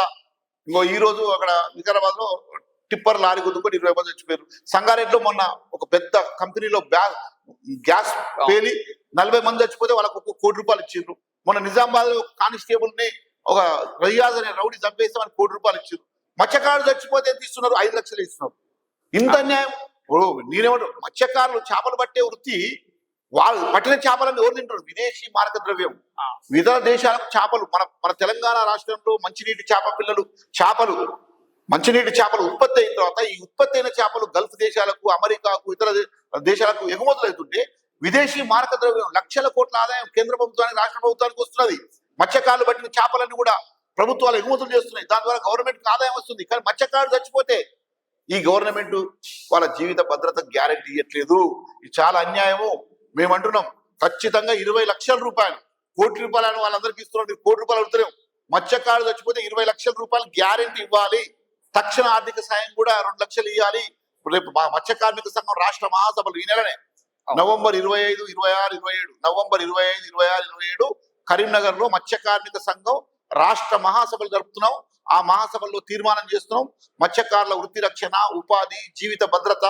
ఇంకో ఈ రోజు అక్కడ వికారాబాద్ లో టిప్పర్ లారీ గుద్దుకొని 20 మంది చచ్చిపోయారు. సంగారెడ్డిలో మొన్న ఒక పెద్ద కంపెనీలో గ్యాస్ పేలి 40 మంది చచ్చిపోతే వాళ్ళకు 1 కోటి రూపాయలు ఇచ్చిండ్రు. మొన్న నిజామాబాద్ లో కానిస్టేబుల్ ని ఒక రయ్యాజ్ అనే రౌడీ చంపేస్తే వాళ్ళకి 1 కోటి రూపాయలు ఇచ్చారు. మత్స్యకారులు చచ్చిపోతే ఎంత ఇస్తున్నారు? 5 లక్షలు ఇస్తున్నారు. ఇంత అన్యాయం. నేనేమంటారు, మత్స్యకారులు చేపలు పట్టే వృత్తి, వాళ్ళు పట్టిన చేపలను ఎవరు తింటారు? విదేశీ మార్గ ద్రవ్యం. ఇతర దేశాలకు చేపలు, మన తెలంగాణ రాష్ట్రంలో మంచినీటి చేప పిల్లలు మంచినీటి చేపలు ఉత్పత్తి అయిన తర్వాత ఈ ఉత్పత్తి అయిన చేపలు గల్ఫ్ దేశాలకు, అమెరికాకు, ఇతర దేశాలకు ఎగుమతులు అవుతుంటే విదేశీ మార్గ ద్రవ్యం లక్షల కోట్ల ఆదాయం కేంద్ర ప్రభుత్వానికి, రాష్ట్ర ప్రభుత్వానికి వస్తున్నది. మత్స్యకారులు పట్టిన చేపలన్నీ కూడా ప్రభుత్వాలు ఎగుమతులు చేస్తున్నాయి. దాని ద్వారా గవర్నమెంట్కి ఆదాయం వస్తుంది. కానీ మత్స్యకారులు చచ్చిపోతే ఈ గవర్నమెంట్ వాళ్ళ జీవిత భద్రత గ్యారెంటీ ఇవ్వట్లేదు. ఇది చాలా అన్యాయము. మేము అంటున్నాం, ఖచ్చితంగా 20 లక్షల రూపాయలు, కోటి రూపాయలు వాళ్ళందరికీ ఇస్తున్నారు. మీరు కోటి రూపాయలు అడుగుతున్నాం. మత్స్యకారులు చచ్చిపోతే 20 లక్షల రూపాయలు గ్యారెంటీ ఇవ్వాలి. తక్షణ ఆర్థిక సాయం కూడా 2 లక్షలు ఇవ్వాలి. రేపు మా మత్స్య కార్మిక సంఘం రాష్ట్ర మహాసభలు ఈ నెలనే నవంబర్ 25, 26, 27 నవంబర్ 25, 26, 27 కరీంనగర్ లో మత్స్య కార్మిక సంఘం రాష్ట్ర మహాసభలు జరుపుతున్నాం. ఆ మహాసభల్లో తీర్మానం చేస్తున్నాం. మత్స్యకారుల వృత్తి రక్షణ, ఉపాధి, జీవిత భద్రత,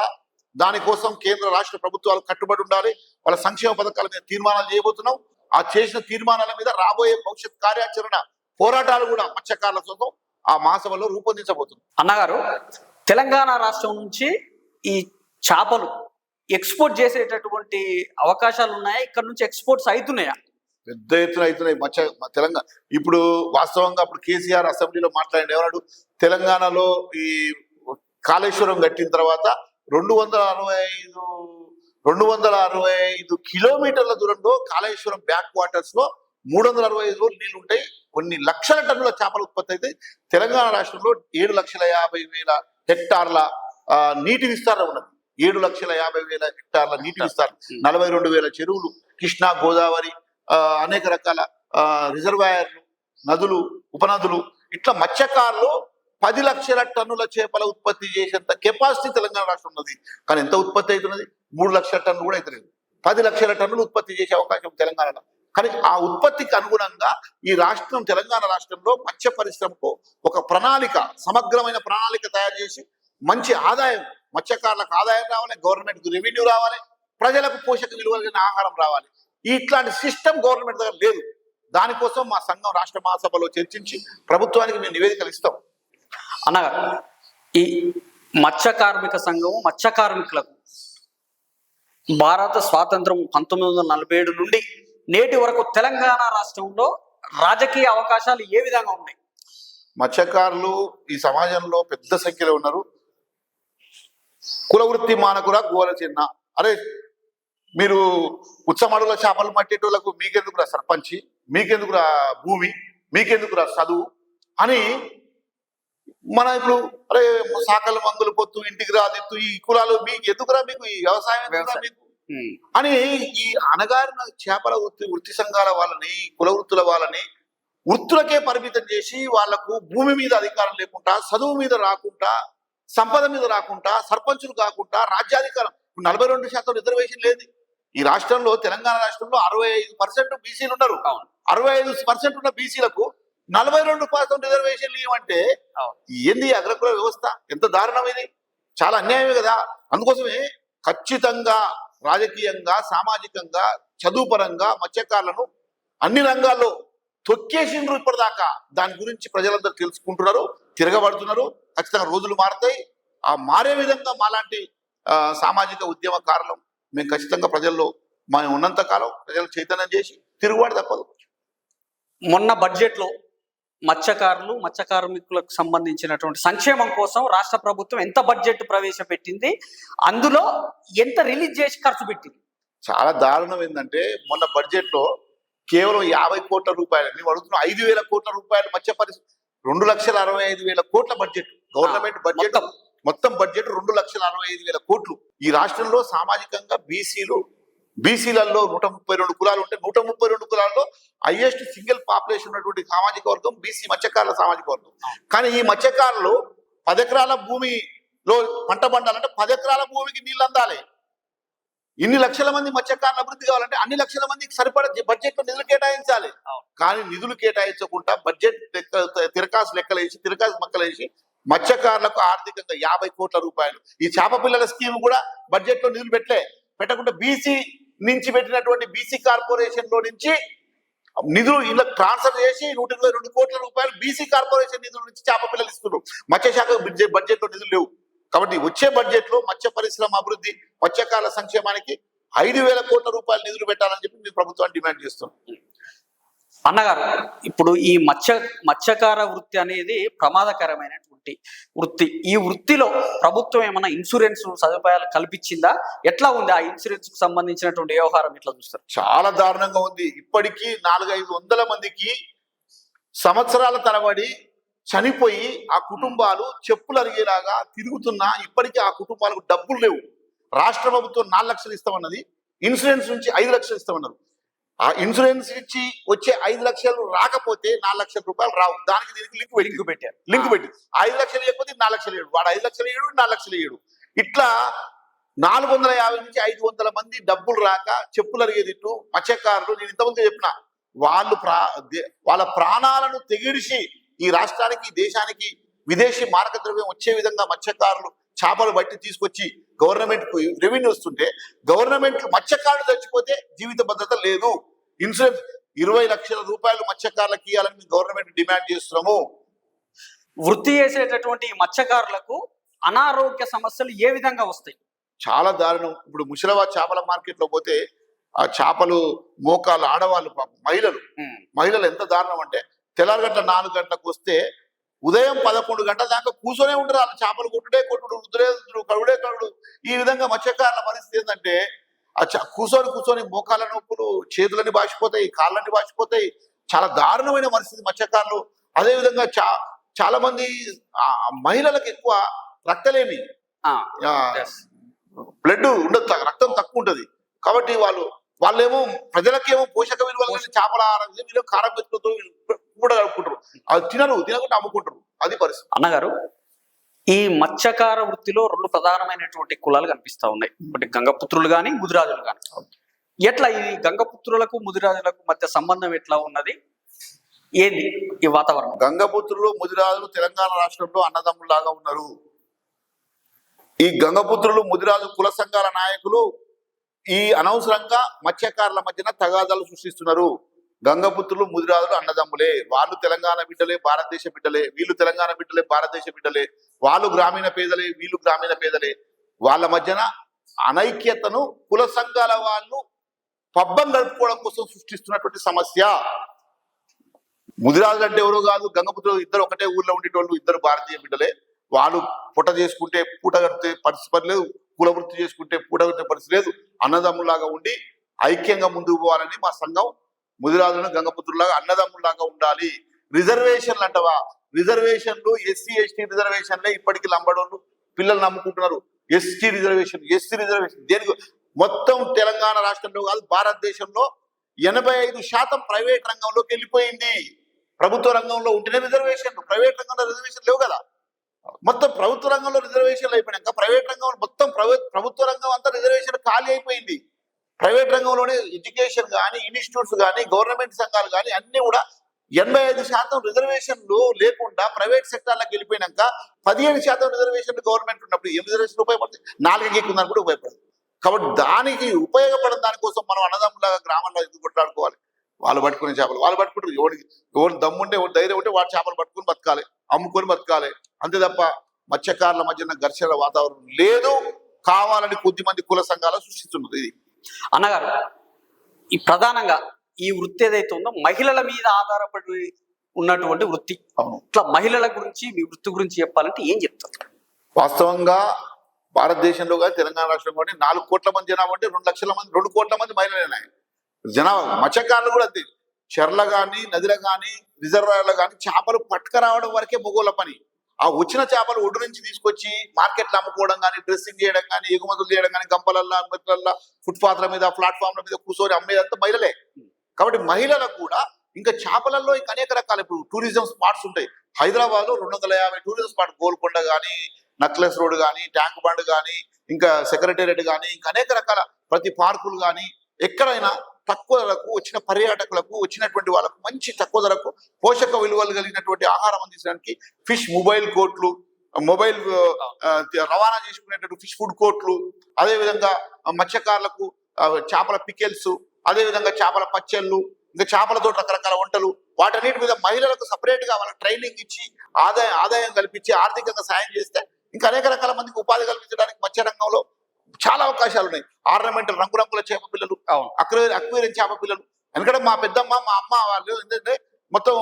దానికోసం కేంద్ర రాష్ట్ర ప్రభుత్వాలు కట్టుబడి ఉండాలి. వాళ్ళ సంక్షేమ పథకాల మీద తీర్మానాలు చేయబోతున్నాం. ఆ చేసిన తీర్మానాల మీద రాబోయే భవిష్యత్ కార్యాచరణ పోరాటాలు కూడా మత్స్యకారుల కోసం ఆ మహాసభలో రూపొందించబోతున్నాం. అన్నగారు, తెలంగాణ రాష్ట్రం నుంచి ఈ చేపలు ఎక్స్పోర్ట్ చేసేటటువంటి అవకాశాలు ఉన్నాయా? ఇక్కడ నుంచి ఎక్స్పోర్ట్స్ అవుతున్నాయా? పెద్ద ఎత్తున అవుతున్నాయి తెలంగాణ. ఇప్పుడు వాస్తవంగా అప్పుడు కేసీఆర్ అసెంబ్లీలో మాట్లాడి ఏమన్నాడు, తెలంగాణలో ఈ కాళేశ్వరం కట్టిన తర్వాత 265 కిలోమీటర్ల దూరంలో కాళేశ్వరం బ్యాక్ వాటర్స్ లో 365 రోజులు నీళ్లు ఉంటాయి. కొన్ని లక్షల టన్నుల చేపల ఉత్పత్తి అయితే తెలంగాణ రాష్ట్రంలో 7,50,000 హెక్టార్ల నీటి విస్తారం ఉన్నది. 7,50,000 హెక్టార్ల నీటి విస్తారం, 42,000 చెరువులు, కృష్ణా, గోదావరి, అనేక రకాల రిజర్వాయర్లు, నదులు, ఉపనదులు, ఇట్లా మత్స్యకారులు 10 లక్షల టన్నుల చేపల ఉత్పత్తి చేసేంత కెపాసిటీ తెలంగాణ రాష్ట్రం ఉన్నది. కానీ ఎంత ఉత్పత్తి అవుతున్నది? 3 లక్షల టన్నులు కూడా అవుతుంది. 10 లక్షల టన్నులు ఉత్పత్తి చేసే అవకాశం తెలంగాణలో. కానీ ఆ ఉత్పత్తికి అనుగుణంగా ఈ రాష్ట్రం, తెలంగాణ రాష్ట్రంలో మత్స్య పరిశ్రమకు ఒక ప్రణాళిక, సమగ్రమైన ప్రణాళిక తయారు చేసి మంచి ఆదాయం, మత్స్యకారులకు ఆదాయం రావాలి, గవర్నమెంట్కు రెవెన్యూ రావాలి, ప్రజలకు పోషక విలువలైన ఆహారం రావాలి. ఇట్లాంటి సిస్టమ్ గవర్నమెంట్ దగ్గర లేదు. దానికోసం మా సంఘం రాష్ట్ర మహాసభలో చర్చించి ప్రభుత్వానికి మేము నివేదికలు ఇస్తాం. అన్నగారు, ఈ మత్స్య కార్మిక సంఘం మత్స్య కార్మికులకు భారత స్వాతంత్రం 1947 నుండి నేటి వరకు తెలంగాణ రాష్ట్రంలో రాజకీయ అవకాశాలు ఏ విధంగా ఉన్నాయి? మత్స్యకారులు ఈ సమాజంలో పెద్ద సంఖ్యలో ఉన్నారు. కుల వృత్తి మానకురా గోల చిన్న, అరే మీరు ఉచ్చమడుల చేపలు పట్టేటోళ్లకు మీకెందుకురా సర్పంచి, మీకెందుకురా భూమి, మీకెందుకురా చదువు అని మన ఇప్పుడు అరే సాకల మందులు పొత్తు, ఇంటికి రాదిత్తు, ఈ కులాలు మీకు ఎందుకురా, మీకు ఈ వ్యవసాయం మీకు అని ఈ అణగారిన చేపల వృత్తి సంఘాల వాళ్ళని, కుల వృత్తుల వాళ్ళని వృత్తులకే పరిమితం చేసి వాళ్లకు భూమి మీద అధికారం లేకుండా, చదువు మీద రాకుండా, సంపద మీద రాకుండా, సర్పంచులు కాకుండా, రాజ్యాధికారం 42% రిజర్వేషన్ లేదు ఈ రాష్ట్రంలో. తెలంగాణ రాష్ట్రంలో 65% బీసీలు ఉన్నారు. 65% ఉన్న బీసీలకు 42% రిజర్వేషన్లు ఇవ్వమంటే ఏంది అగ్రకుల వ్యవస్థ? ఎంత దారుణం ఇది! చాలా అన్యాయమే కదా. అందుకోసమే ఖచ్చితంగా రాజకీయంగా, సామాజికంగా, చదువు పరంగా మత్స్యకారులను అన్ని రంగాల్లో తొక్కేసిండ్రు ఇప్పటిదాకా. దాని గురించి ప్రజలందరూ తెలుసుకుంటున్నారు, తిరగబడుతున్నారు. ఖచ్చితంగా రోజులు మారుతాయి. ఆ మారే విధంగా మాలాంటి సామాజిక ఉద్యమకారులం మేము ఖచ్చితంగా ప్రజల్లో మనం ఉన్నంత కాలం ప్రజలు చైతన్యం చేసి తిరుగుబాటు తప్పదు. మొన్న బడ్జెట్లో మత్స్యకారులు, మత్స్య కార్మికులకు సంబంధించినటువంటి సంక్షేమం కోసం రాష్ట్ర ప్రభుత్వం ఎంత బడ్జెట్ ప్రవేశపెట్టింది, అందులో ఎంత రిలీజ్ చేసి ఖర్చు పెట్టింది? చాలా దారుణం ఏంటంటే మొన్న బడ్జెట్ లో కేవలం 50 కోట్ల రూపాయలు, మేము అడుగుతున్నాం 5,000 కోట్ల రూపాయలు మత్స్య పరిశ్రమ, 2,65,000 కోట్ల బడ్జెట్ గవర్నమెంట్ బడ్జెట్. మొత్తం బడ్జెట్ 2,65,000 కోట్లు. ఈ రాష్ట్రంలో సామాజికంగా బీసీలలో 132 కులాలు ఉంటే 132 కులాల్లో హైయెస్ట్ సింగిల్ పాపులేషన్ ఉన్నటువంటి సామాజిక వర్గం బీసీ మత్స్యకారుల సామాజిక వర్గం. కానీ ఈ మత్స్యకారులు 10 ఎకరాల భూమిలో పంట పండాలంటే 10 ఎకరాల భూమికి నీళ్ళు అందాలి. ఇన్ని లక్షల మంది మత్స్యకారుల అభివృద్ధి కావాలంటే అన్ని లక్షల మందికి సరిపడ బడ్జెట్ లో నిధులు కేటాయించాలి. కానీ నిధులు కేటాయించకుండా బడ్జెట్ తిరకాసు మక్కలేసి మత్స్యకారులకు ఆర్థికంగా 50 కోట్ల రూపాయలు. ఈ చేప పిల్లల స్కీమ్ కూడా బడ్జెట్ లో నిధులు పెట్టకుండా బీసీ నుంచి పెట్టినటువంటి బీసీ కార్పొరేషన్ లో నుంచి నిధులు ఇలా ట్రాన్స్ఫర్ చేసి 122 కోట్ల రూపాయలు బీసీ కార్పొరేషన్ నిధుల నుంచి చేప పిల్లలు ఇస్తున్నారు. మత్స్యశాఖ బడ్జెట్ లో నిధులు లేవు. కాబట్టి వచ్చే బడ్జెట్ లో మత్స్య పరిశ్రమ అభివృద్ధి, మత్స్యకారుల సంక్షేమానికి 5,000 కోట్ల రూపాయలు నిధులు పెట్టాలని చెప్పి మేము ప్రభుత్వాన్ని డిమాండ్ చేస్తున్నాం. అన్నగారు, ఇప్పుడు ఈ మత్స్యకార వృత్తి అనేది ప్రమాదకరమైనటువంటి వృత్తి. ఈ వృత్తిలో ప్రభుత్వం ఏమైనా ఇన్సూరెన్స్ సదుపాయాలు కల్పించిందా? ఎట్లా ఉంది ఆ ఇన్సూరెన్స్ కు సంబంధించినటువంటి వ్యవహారం? ఎట్లా చూస్తారు? చాలా దారుణంగా ఉంది. ఇప్పటికీ 400-500 మందికి సంవత్సరాల తరబడి చనిపోయి ఆ కుటుంబాలు చెప్పులు అరిగేలాగా తిరుగుతున్నా ఇప్పటికీ ఆ కుటుంబాలకు డబ్బులు లేవు. రాష్ట్ర ప్రభుత్వం 4 లక్షలు ఇస్తామన్నది, ఇన్సూరెన్స్ నుంచి 5 లక్షలు ఇస్తామన్నారు. ఆ ఇన్సూరెన్స్ ఇచ్చి వచ్చే 5 లక్షలు రాకపోతే 4 లక్షల రూపాయలు రావు. దానికి దీనికి లింక్ పెట్టి 5 లక్షలు ఇవ్వకపోతే 4 లక్షలు ఇవ్వడు, వాడు 5 లక్షలు ఇవ్వడు, 4 లక్షలు ఇవ్వడు. ఇట్లా 450 నుంచి 500 మంది డబ్బులు రాక చెప్పులు అరిగేదిట్టు మత్స్యకారులు. నేను ఇంతకుముందు చెప్పిన వాళ్ళ ప్రాణాలను తెగిడిసి ఈ రాష్ట్రానికి దేశానికి విదేశీ మార్గద్రవ్యం వచ్చే విధంగా మత్స్యకారులు చేపలు బట్టి తీసుకొచ్చి గవర్నమెంట్ కు రెవెన్యూ వస్తుంటే గవర్నమెంట్ మత్స్యకారులు చచ్చిపోతే జీవిత భద్రత లేదు. ఇన్సూరెన్స్ 20 లక్షల రూపాయలు మత్స్యకారులకు ఇవ్వాలని గవర్నమెంట్ డిమాండ్ చేస్తున్నాము. వృత్తి చేసేటటువంటి మత్స్యకారులకు అనారోగ్య సమస్యలు ఏ విధంగా వస్తాయి? చాలా దారుణం. ఇప్పుడు ముషిరాబాద్ చేపల మార్కెట్ లో పోతే ఆ చేపలు మోకాలు ఆడవాళ్ళు మహిళలు ఎంత దారుణం అంటే తెల్లారగట్ల 4 గంటలకు వస్తే ఉదయం 11 గంటల దాకా కూర్చొనే ఉంటారు. వాళ్ళ చేపలు కొట్టుడే కడుడే కడుడు. ఈ విధంగా మత్స్యకారుల పరిస్థితి ఏంటంటే కూర్చొని మోకాళ్ళ నొప్పులు, చేతులని బాసిపోతాయి, కాళ్ళని బాసిపోతాయి. చాలా దారుణమైన పరిస్థితి మత్స్యకారులు. అదేవిధంగా చాలా మంది మహిళలకు ఎక్కువ రక్తలేమి, బ్లడ్ ఉండదు, రక్తం తక్కువ ఉంటది. కాబట్టి వాళ్ళేమో ప్రజలకేమో పోషక విలువలు చేపల ఆహారం వీళ్ళు కారం పెట్టుకుంటూ కూడా కలుపుకుంటారు. అది తినకుండా అమ్ముకుంటారు. అది పరిస్థితి. అన్నగారు, ఈ మత్స్యకార వృత్తిలో 2 ప్రధానమైనటువంటి కులాలు కనిపిస్తా ఉన్నాయి. ఒకటి గంగపుత్రులు కానీ ముదిరాజులు కానీ. ఎట్లా ఈ గంగపుత్రులకు ముదిరాజులకు మధ్య సంబంధం ఎట్లా ఉన్నది, ఏంది ఈ వాతావరణం? గంగపుత్రులు ముదిరాజులు తెలంగాణ రాష్ట్రంలో అన్నదమ్ములాగా ఉన్నారు. ఈ గంగపుత్రులు ముదిరాజు కుల సంఘాల నాయకులు ఈ అనవసరంగా మత్స్యకారుల మధ్యన తగాదాలు సృష్టిస్తున్నారు. గంగపుత్రులు ముదిరాజులు అన్నదమ్ములే. వాళ్ళు తెలంగాణ బిడ్డలే, భారతదేశ బిడ్డలే. వీళ్ళు తెలంగాణ బిడ్డలే, భారతదేశ బిడ్డలే. వాళ్ళు గ్రామీణ పేదలే, వీళ్ళు గ్రామీణ పేదలే. వాళ్ళ మధ్యన అనైక్యతను కుల సంఘాల వాళ్ళు పబ్బం గడుపుకోవడం కోసం సృష్టిస్తున్నటువంటి సమస్య. ముదిరాజులు అంటే ఎవరో కాదు, గంగపుత్రులు ఇద్దరు ఒకటే ఊర్లో ఉండేటోళ్ళు, ఇద్దరు భారతీయ బిడ్డలే. వాళ్ళు పుట్ట చేసుకుంటే పూట కడితే పరిస్థితి లేదు, కుల వృత్తి చేసుకుంటే పూట కడితే పరిస్థితి లేదు. అన్నదమ్ములాగా ఉండి ఐక్యంగా ముందుకు పోవాలని మా సంఘం ముదిరాజులను గంగపుత్రులాగా అన్నదమ్ములాగా ఉండాలి. రిజర్వేషన్లు అంటవా, రిజర్వేషన్లు ఎస్సీ ఎస్టీ రిజర్వేషన్లే ఇప్పటికీ లంబడోళ్ళు పిల్లలు నమ్ముకుంటున్నారు. ఎస్సీ రిజర్వేషన్ దేనికి? మొత్తం తెలంగాణ రాష్ట్రంలో కాదు, భారతదేశంలో 85% ప్రైవేట్ రంగంలోకి వెళ్ళిపోయింది. ప్రభుత్వ రంగంలో ఉంటేనే రిజర్వేషన్లు, ప్రైవేట్ రంగంలో రిజర్వేషన్ లేవు కదా. మొత్తం ప్రభుత్వ రంగంలో రిజర్వేషన్లు అయిపోయినాక ప్రైవేట్ రంగంలో మొత్తం ప్రభుత్వ రంగం అంతా రిజర్వేషన్ ఖాళీ అయిపోయింది. ప్రైవేట్ రంగంలోనే ఎడ్యుకేషన్ కానీ, ఇన్స్టిట్యూట్స్ కానీ, గవర్నమెంట్ సంఘాలు కానీ అన్ని కూడా 85% రిజర్వేషన్లు లేకుండా ప్రైవేట్ సెక్టార్లకు వెళ్ళిపోయినాక 15% రిజర్వేషన్లు గవర్నమెంట్ ఉన్నప్పుడు ఏం రిజర్వేషన్ ఉపయోగపడుతుంది? 4 ఎక్కుందని కూడా ఉపయోగపడుతుంది. కాబట్టి దానికి ఉపయోగపడిన దానికోసం మనం అన్నదమ్ములాగా గ్రామంలో ఎందుకు కొట్లాడుకోవాలి? వాళ్ళు పట్టుకునే చేపలు వాళ్ళు పట్టుకుంటారు. ఎవరు దమ్ముంటే, ఎవరు ధైర్యం ఉంటే వాడు చేపలు పట్టుకుని బతకాలి, అమ్ముకొని బతకాలి. అంతే తప్ప మత్స్యకారుల మధ్యన ఘర్షణ వాతావరణం లేదు. కావాలని కొద్దిమంది కుల సంఘాలు సృష్టిస్తున్నది ఇది. అన్నగారు, ఈ ప్రధానంగా ఈ వృత్తి ఏదైతే ఉందో మహిళల మీద ఆధారపడి ఉన్నటువంటి వృత్తి. ఇట్లా మహిళల గురించి, మీ వృత్తి గురించి చెప్పాలంటే ఏం చెప్తారు? వాస్తవంగా భారతదేశంలో కానీ తెలంగాణ రాష్ట్రంలో కానీ 4 కోట్ల మంది జనాభా అంటే 2 లక్షల మంది, 2 కోట్ల మంది మహిళలేనా జనాభా. మత్స్యకారులు కూడా అంతే. చెర్ల కానీ, నదిల కానీ, రిజర్వాయర్లు కానీ చేపలు పట్టుకురావడం వరకే మొగోళ్ళ పని. ఆ వచ్చిన చేపలు ఒడ్డు నుంచి తీసుకొచ్చి మార్కెట్లో అమ్ముకోవడం కానీ, డ్రెస్సింగ్ చేయడం కానీ, ఎగుమతులు చేయడం కానీ, గంపలల్లా, అనుమతులల్లా, ఫుట్పాత్ల మీద, ప్లాట్ఫామ్ల మీద కూర్చొని అమ్మేదంతా మహిళలే. కాబట్టి మహిళలకు కూడా ఇంకా చేపలలో ఇంకా అనేక రకాల ఇప్పుడు టూరిజం స్పాట్స్ ఉంటాయి. హైదరాబాద్ లో 250 టూరిజం స్పాట్, గోల్కొండ కానీ, నక్లెస్ రోడ్ కానీ, ట్యాంక్ బండ్ కానీ, ఇంకా సెక్రటేరియట్ కానీ, ఇంకా అనేక రకాల ప్రతి పార్కులు కానీ, ఎక్కడైనా తక్కువ ధరకు వచ్చిన పర్యాటకులకు, వచ్చినటువంటి వాళ్ళకు మంచి తక్కువ ధరకు పోషక విలువలు కలిగినటువంటి ఆహారం అందించడానికి ఫిష్ మొబైల్ కోర్టులు, మొబైల్ రవాణా చేసుకునేటువంటి ఫిష్ ఫుడ్ కోర్టులు, అదేవిధంగా మత్స్యకారులకు చేపల పికెల్స్, అదేవిధంగా చేపల పచ్చళ్ళు, ఇంకా చేపలతో రకరకాల వంటలు, వాటన్నిటి మీద మహిళలకు సపరేట్ గా వాళ్ళకి ట్రైనింగ్ ఇచ్చి ఆదాయం కల్పించి ఆర్థికంగా సాయం చేస్తే ఇంకా అనేక రకాల మందికి ఉపాధి కల్పించడానికి మత్స్య రంగంలో చాలా అవకాశాలు ఉన్నాయి. ఆర్నమెంటల్ రంగురంగుల చేప పిల్లలు, అక్వేరియం చేప పిల్లలు. ఎందుకంటే మా పెద్దమ్మ, మా అమ్మ వాళ్ళు ఏంటంటే మొత్తం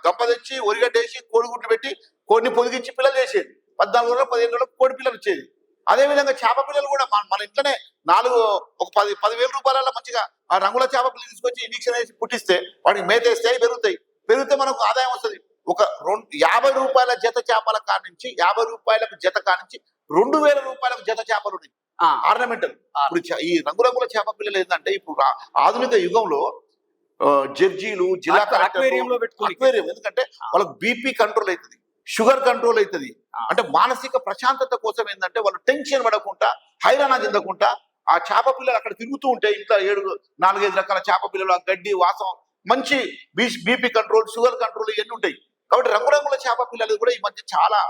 గంప తెచ్చి ఒరిగడ్డేసి కోడిగుడ్లు పెట్టి కోడిని పొదిగించి పిల్లలు చేసేది. 14 రోజులు 15 రోజులకు కోడి పిల్లలు వచ్చేది. అదేవిధంగా చేప పిల్లలు కూడా మన ఇంట్లోనే 10,000 రూపాయల మంచిగా ఆ రంగుల చేప పిల్లలు తీసుకొచ్చి ఇంజక్షన్ వేసి పుట్టిస్తే వాటికి మేతేస్తే పెరుగుతాయి. పెరిగితే మనకు ఆదాయం వస్తుంది. ఒక 50 రూపాయల జత చేపల కానించి 50 రూపాయలకు జత కానించి 2000 రూపాయలకు జత చేపలు ఉన్నాయి ఆర్నమెంటల్. ఇప్పుడు ఈ రంగురంగుల చేప పిల్లలు ఏంటంటే ఇప్పుడు ఆధునిక యుగంలో జడ్జీలు, జిల్లా అక్వేరియం, ఎందుకంటే వాళ్ళకి బీపీ కంట్రోల్ అవుతుంది, షుగర్ కంట్రోల్ అవుతుంది. అంటే మానసిక ప్రశాంతత కోసం ఏంటంటే వాళ్ళు టెన్షన్ పడకుండా, హైరాణ చెందకుండా ఆ చేప పిల్లలు అక్కడ తిరుగుతూ ఉంటే ఇంట్లో 4-5 రకాల చేప పిల్లలు, ఆ గడ్డి వాసం, మంచి బీపీ కంట్రోల్, షుగర్ కంట్రోల్ ఇవన్నీ ఉంటాయి. కాబట్టి రంగురంగుల చేప పిల్లలు కూడా ఈ మధ్య చాలా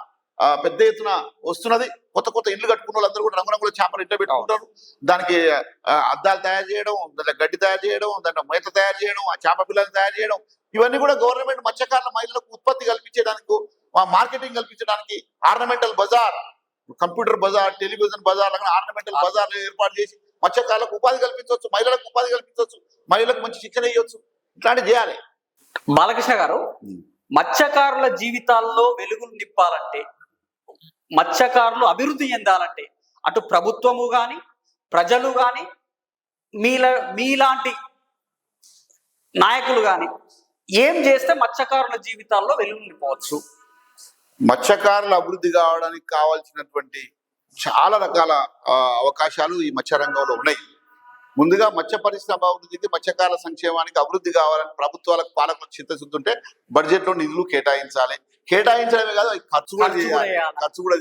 పెద్ద ఎత్తున వస్తున్నది. కొత్త కొత్త ఇల్లు కట్టుకున్న వాళ్ళందరూ కూడా రంగురంగుల చేపలు ఇంట పెట్టుకుంటారు. దానికి అద్దాలు తయారు చేయడం, దాంట్లో గడ్డి తయారు చేయడం, దాంట్లో మేత తయారు చేయడం, ఆ చేప పిల్లలు తయారు చేయడం, ఇవన్నీ కూడా గవర్నమెంట్ మత్స్యకారుల మహిళలకు ఉత్పత్తి కల్పించేదానికి, మార్కెటింగ్ కల్పించడానికి ఆర్నమెంటల్ బజార్, కంప్యూటర్ బజార్, టెలివిజన్ బజార్, ఆర్నమెంటల్ బజార్ ఏర్పాటు చేసి మత్స్యకారులకు ఉపాధి కల్పించవచ్చు, మహిళలకు ఉపాధి కల్పించవచ్చు, మహిళలకు మంచి శిక్షణ ఇవ్వచ్చు. ఇట్లాంటివి చేయాలి. బాలకృష్ణ గారు, మత్స్యకారుల జీవితాల్లో వెలుగులు నింపాలంటే, మత్స్యకారులు అభివృద్ధి చెందాలంటే అటు ప్రభుత్వము కానీ ప్రజలు కానీ మీలాంటి నాయకులు కానీ ఏం చేస్తే మత్స్యకారుల జీవితాల్లో వెలుగులు నింపవచ్చు? మత్స్యకారుల అభివృద్ధి కావడానికి కావాల్సినటువంటి చాలా రకాల అవకాశాలు ఈ మత్స్య రంగంలో ఉన్నాయి. ముందుగా మత్స్య పరిశ్రమ అభివృద్ధికి, మత్స్యకారుల సంక్షేమానికి అభివృద్ధి కావాలని ప్రభుత్వాలకు, పాలకులకు చిత్తశుద్ధి ఉంటే బడ్జెట్ లో నిధులు కేటాయించాలి. కేటాయించడమే కాదు, ఖర్చు కూడా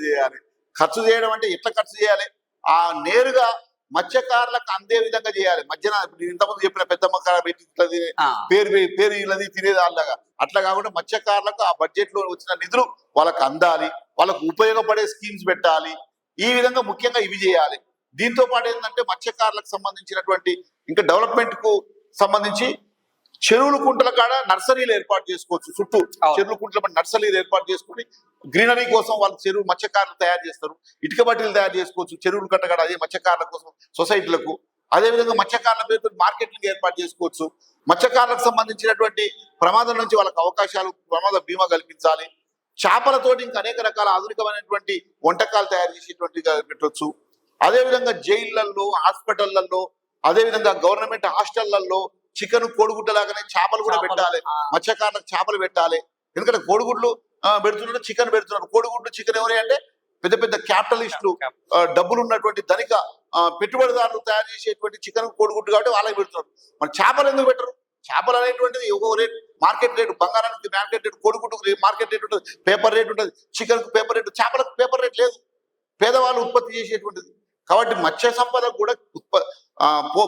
చేయాలి. ఖర్చు చేయడం అంటే ఎట్లా ఖర్చు చేయాలి? ఆ నేరుగా మత్స్యకారులకు అందే విధంగా చేయాలి. మధ్యన ఇంతకుముందు చెప్పిన పెద్దమ్మ పెట్టి పేరు ఇల్లది తినేది వాళ్ళగా అట్లా కాకుండా మత్స్యకారులకు ఆ బడ్జెట్ లో వచ్చిన నిధులు వాళ్ళకు అందాలి, వాళ్ళకు ఉపయోగపడే స్కీమ్స్ పెట్టాలి. ఈ విధంగా ముఖ్యంగా ఇవి చేయాలి. దీంతో పాటు ఏంటంటే మత్స్యకారులకు సంబంధించినటువంటి ఇంకా డెవలప్మెంట్ కు సంబంధించి చెరువులు, కుంటల కాడ నర్సరీలు ఏర్పాటు చేసుకోవచ్చు. చుట్టూ చెరువులు, కుంటల నర్సరీలు ఏర్పాటు చేసుకుని గ్రీనరీ కోసం వాళ్ళు చెరువు మత్స్యకారులు తయారు చేస్తారు. ఇటుక బట్టీలు తయారు చేసుకోవచ్చు చెరువులు కట్టగాడ, అదే మత్స్యకారుల కోసం సొసైటీలకు. అదేవిధంగా మత్స్యకారుల పేరుతో మార్కెటింగ్ ఏర్పాటు చేసుకోవచ్చు. మత్స్యకారులకు సంబంధించినటువంటి ప్రమాదం నుంచి వాళ్ళకి అవకాశాలు, ప్రమాద బీమా కల్పించాలి. చేపలతోటి ఇంకా అనేక రకాల ఆధునికమైనటువంటి వంటకాలు తయారు చేసేటువంటి పెట్టవచ్చు. అదేవిధంగా జైళ్లలో, హాస్పిటళ్లలో, అదేవిధంగా గవర్నమెంట్ హాస్టళ్లలో చికెన్, కోడిగుడ్డ లాగానే చేపలు కూడా పెట్టాలి. మత్స్యకారులకు చేపలు పెట్టాలి. ఎందుకంటే కోడిగుడ్లు పెడుతున్నారు, చికెన్ పెడుతున్నారు. కోడిగుడ్లు, చికెన్ ఎవరే అంటే పెద్ద పెద్ద క్యాపిటలిస్టులు, డబ్బులు ఉన్నటువంటి ధనిక పెట్టుబడిదారులు తయారు చేసేటువంటి చికెన్, కోడిగుడ్డు కాబట్టి వాళ్ళకి పెడుతున్నారు. మరి చేపలు ఎందుకు పెట్టరు? చేపలు అనేటువంటిది ఒక రేట్, మార్కెట్ రేటు, బంగారానికి మార్కెట్ రేటు, కోడిగుడ్డుకు మార్కెట్ రేట్ ఉంటుంది, పేపర్ రేట్ ఉంటుంది, చికెన్ కు పేపర్ రేటు, చేపలకు పేపర్ రేట్ లేదు. పేదవాళ్ళు ఉత్పత్తి చేసేటువంటిది. కాబట్టి మత్స్య సంపద కూడా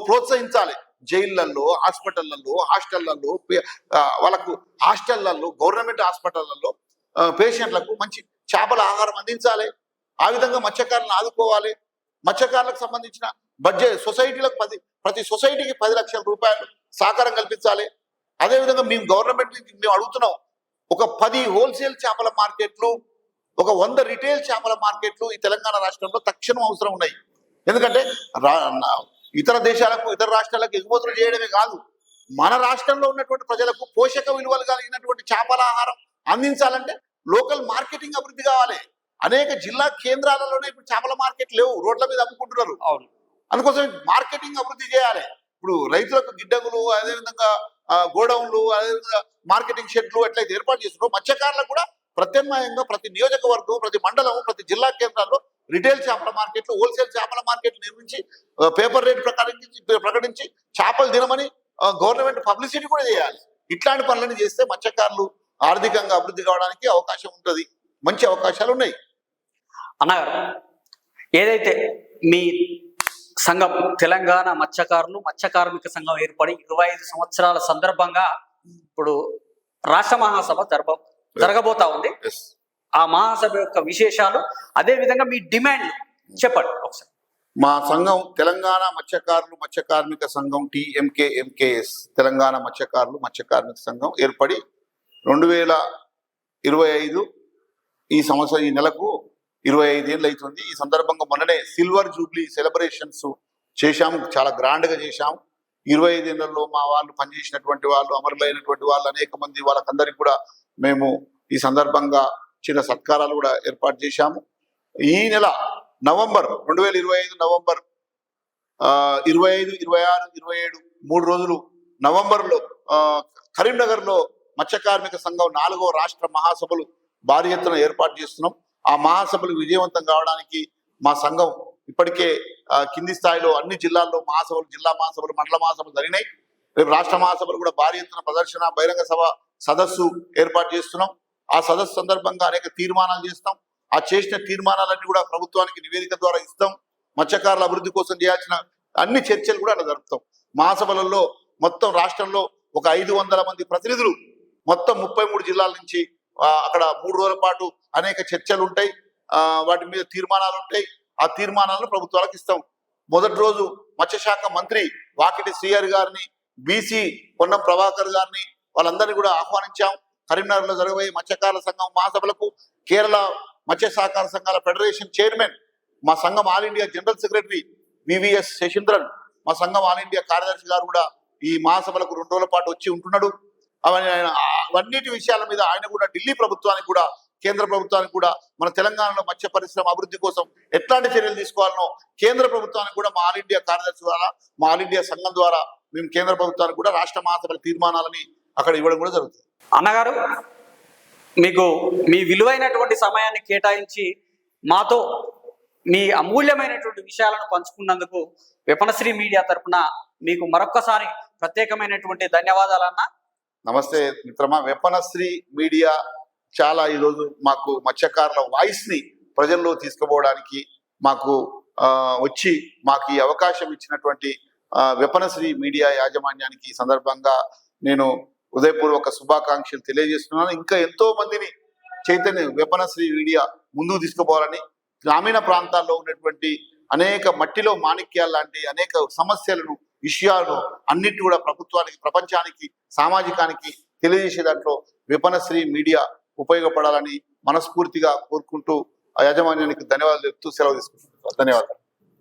ప్రోత్సహించాలి. జైళ్లలో, హాస్పిటళ్లలో, హాస్టళ్లలో, వాళ్ళకు హాస్టళ్లలో, గవర్నమెంట్ హాస్పిటళ్లలో పేషెంట్లకు మంచి చేపల ఆహారం అందించాలి. ఆ విధంగా మత్స్యకారులను ఆదుకోవాలి. మత్స్యకారులకు సంబంధించిన బడ్జెట్ సొసైటీలకు ప్రతి సొసైటీకి 10 లక్షల రూపాయలు సహకారం కల్పించాలి. అదేవిధంగా మేము గవర్నమెంట్ నుంచి మేము అడుగుతున్నాం, ఒక 10 హోల్సేల్ చేపల మార్కెట్లు, ఒక 100 రిటైల్ చేపల మార్కెట్లు ఈ తెలంగాణ రాష్ట్రంలో తక్షణం అవసరం ఉన్నాయి. ఎందుకంటే ఇతర దేశాలకు, ఇతర రాష్ట్రాలకు ఎగుమతులు చేయడమే కాదు, మన రాష్ట్రంలో ఉన్నటువంటి ప్రజలకు పోషక విలువలు కలిగినటువంటి చేపల ఆహారం అందించాలంటే లోకల్ మార్కెటింగ్ అభివృద్ధి కావాలి. అనేక జిల్లా కేంద్రాలలోనే ఇప్పుడు చేపల మార్కెట్ లేవు, రోడ్ల మీద అమ్ముకుంటున్నారు. అందుకోసం మార్కెటింగ్ అభివృద్ధి చేయాలి. ఇప్పుడు రైతులకు గిడ్డంగులు, అదేవిధంగా గోడౌన్లు, అదేవిధంగా మార్కెటింగ్ షెడ్లు ఎట్లయితే ఏర్పాటు చేస్తున్నారో మత్స్యకారులకు కూడా ప్రత్యామ్నాయంగా ప్రతి నియోజకవర్గం, ప్రతి మండలం, ప్రతి జిల్లా కేంద్రాల్లో రిటైల్ చేపల మార్కెట్లు, హోల్సేల్ చేపల మార్కెట్లు నిర్మించి పేపర్ రేట్ ప్రకటించి చేపలు తినమని గవర్నమెంట్ పబ్లిసిటీ కూడా చేయాలి. ఇట్లాంటి పనులను చేస్తే మత్స్యకారులు ఆర్థికంగా అభివృద్ధి కావడానికి అవకాశం ఉంటుంది. మంచి అవకాశాలు ఉన్నాయి. అన్నగారు, ఏదైతే మీ సంఘం తెలంగాణ మత్స్యకారులు మత్స్య కార్మిక సంఘం ఏర్పడి 25 సంవత్సరాల సందర్భంగా ఇప్పుడు రాష్ట్ర మహాసభ జరగబోతా ఉంది. ఆ మహాసభ యొక్క విశేషాలు, అదే విధంగా మీ డిమాండ్ చెప్పండి ఒకసారి. మా సంఘం తెలంగాణ మత్స్యకారులు మత్స్య కార్మిక సంఘం TMKMKS, తెలంగాణ మత్స్యకారులు మత్స్య కార్మిక సంఘం ఏర్పడి 2025 ఈ సంవత్సరం, ఈ నెలకు 25 ఏళ్ళు అవుతుంది. ఈ సందర్భంగా మొన్ననే సిల్వర్ జూబ్లీ సెలబ్రేషన్స్ చేశాము, చాలా గ్రాండ్గా చేశాము. 25 ఏళ్లలో మా వాళ్ళు పనిచేసినటువంటి వాళ్ళు, అమరులైనటువంటి వాళ్ళు అనేక మంది, వాళ్ళకందరికీ కూడా మేము ఈ సందర్భంగా చిన్న సత్కారాలు కూడా ఏర్పాటు చేశాము. ఈ నెల నవంబర్ 2025 నవంబర్ 25, 26, 27 3 రోజులు నవంబర్లో కరీంనగర్లో మత్స్య కార్మిక సంఘం 4వ రాష్ట్ర మహాసభలు భారీ ఎత్తున ఏర్పాటు చేస్తున్నాం. ఆ మహాసభలు విజయవంతం కావడానికి మా సంఘం ఇప్పటికే కింది స్థాయిలో అన్ని జిల్లాల్లో మహాసభలు, జిల్లా మహాసభలు, మండల మహాసభలు జరిగినాయి. రేపు రాష్ట్ర మహాసభలు కూడా భారీ ఎత్తున ప్రదర్శన, బహిరంగ సభ, సదస్సు ఏర్పాటు చేస్తున్నాం. ఆ సదస్సు సందర్భంగా అనేక తీర్మానాలు చేస్తాం. ఆ చేసిన తీర్మానాలన్నీ కూడా ప్రభుత్వానికి నివేదిక ద్వారా ఇస్తాం. మత్స్యకారుల అభివృద్ధి కోసం చేయాల్సిన అన్ని చర్చలు కూడా అలా జరుపుతాం. మహాసభలలో మొత్తం రాష్ట్రంలో ఒక 500 మంది ప్రతినిధులు మొత్తం 33 జిల్లాల నుంచి అక్కడ 3 రోజుల పాటు అనేక చర్చలు ఉంటాయి. వాటి మీద తీర్మానాలు ఉంటాయి. ఆ తీర్మానాలను ప్రభుత్వాలకు ఇస్తాం. మొదటి రోజు మత్స్యశాఖ మంత్రి వాకిటి శ్రీహరి గారిని, బీసీ పొన్నం ప్రభాకర్ గారిని, వాళ్ళందరినీ కూడా ఆహ్వానించాం. కరీంనగర్లో జరగబోయే మత్స్యకారుల సంఘం మహాసభలకు కేరళ మత్స్య సహకార సంఘాల ఫెడరేషన్ చైర్మన్, మా సంఘం all India general secretary VVS Sasindran, మా సంఘం ఆల్ ఇండియా కార్యదర్శి గారు కూడా ఈ మహాసభలకు 2 రోజుల పాటు వచ్చి ఉంటున్నాడు. అవన్నిటి విషయాల మీద ఆయన కూడా ఢిల్లీ ప్రభుత్వానికి కూడా, కేంద్ర ప్రభుత్వానికి కూడా మన తెలంగాణలో మత్స్య పరిశ్రమ అభివృద్ధి కోసం ఎట్లాంటి చర్యలు తీసుకోవాలనో కేంద్ర ప్రభుత్వానికి కూడా మా ఆల్ ఇండియా కార్యదర్శి ద్వారా, మా ఆల్ ఇండియా సంఘం ద్వారా మేము కేంద్ర ప్రభుత్వానికి కూడా రాష్ట్ర మహాసభల తీర్మానాలని అక్కడ ఇవ్వడం కూడా జరుగుతుంది. అన్నగారు, మీకు మీ విలువైనటువంటి సమయాన్ని కేటాయించి మాతో మీ అమూల్యమైనటువంటి విషయాలను పంచుకున్నందుకు విపణశ్రీ మీడియా తరపున మీకు మరొక్కసారి ప్రత్యేకమైనటువంటి ధన్యవాదాలు అన్న. నమస్తే మిత్రమా. విపణశ్రీ మీడియా చాలా ఈరోజు మాకు మత్స్యకారుల వాయిస్ ని ప్రజల్లో తీసుకుపోవడానికి మాకు వచ్చి మాకు ఈ అవకాశం ఇచ్చినటువంటి విపణశ్రీ మీడియా యాజమాన్యానికి ఈ సందర్భంగా నేను హృదయపూర్వక శుభాకాంక్షలు తెలియజేస్తున్నాను. ఇంకా ఎంతో మందిని చైతన్య విపణశ్రీ మీడియా ముందుకు తీసుకుపోవాలని, గ్రామీణ ప్రాంతాల్లో ఉన్నటువంటి అనేక మట్టిలో మాణిక్యాలు లాంటి అనేక సమస్యలను, విషయాలను అన్నిటి కూడా ప్రభుత్వానికి, ప్రపంచానికి, సామాజికానికి తెలియజేసే దాంట్లో విపణశ్రీ మీడియా ఉపయోగపడాలని మనస్ఫూర్తిగా కోరుకుంటూ ఆ యాజమాన్యానికి ధన్యవాదాలు చెప్తూ సెలవు తీసుకుంటున్నాను. ధన్యవాదాలు.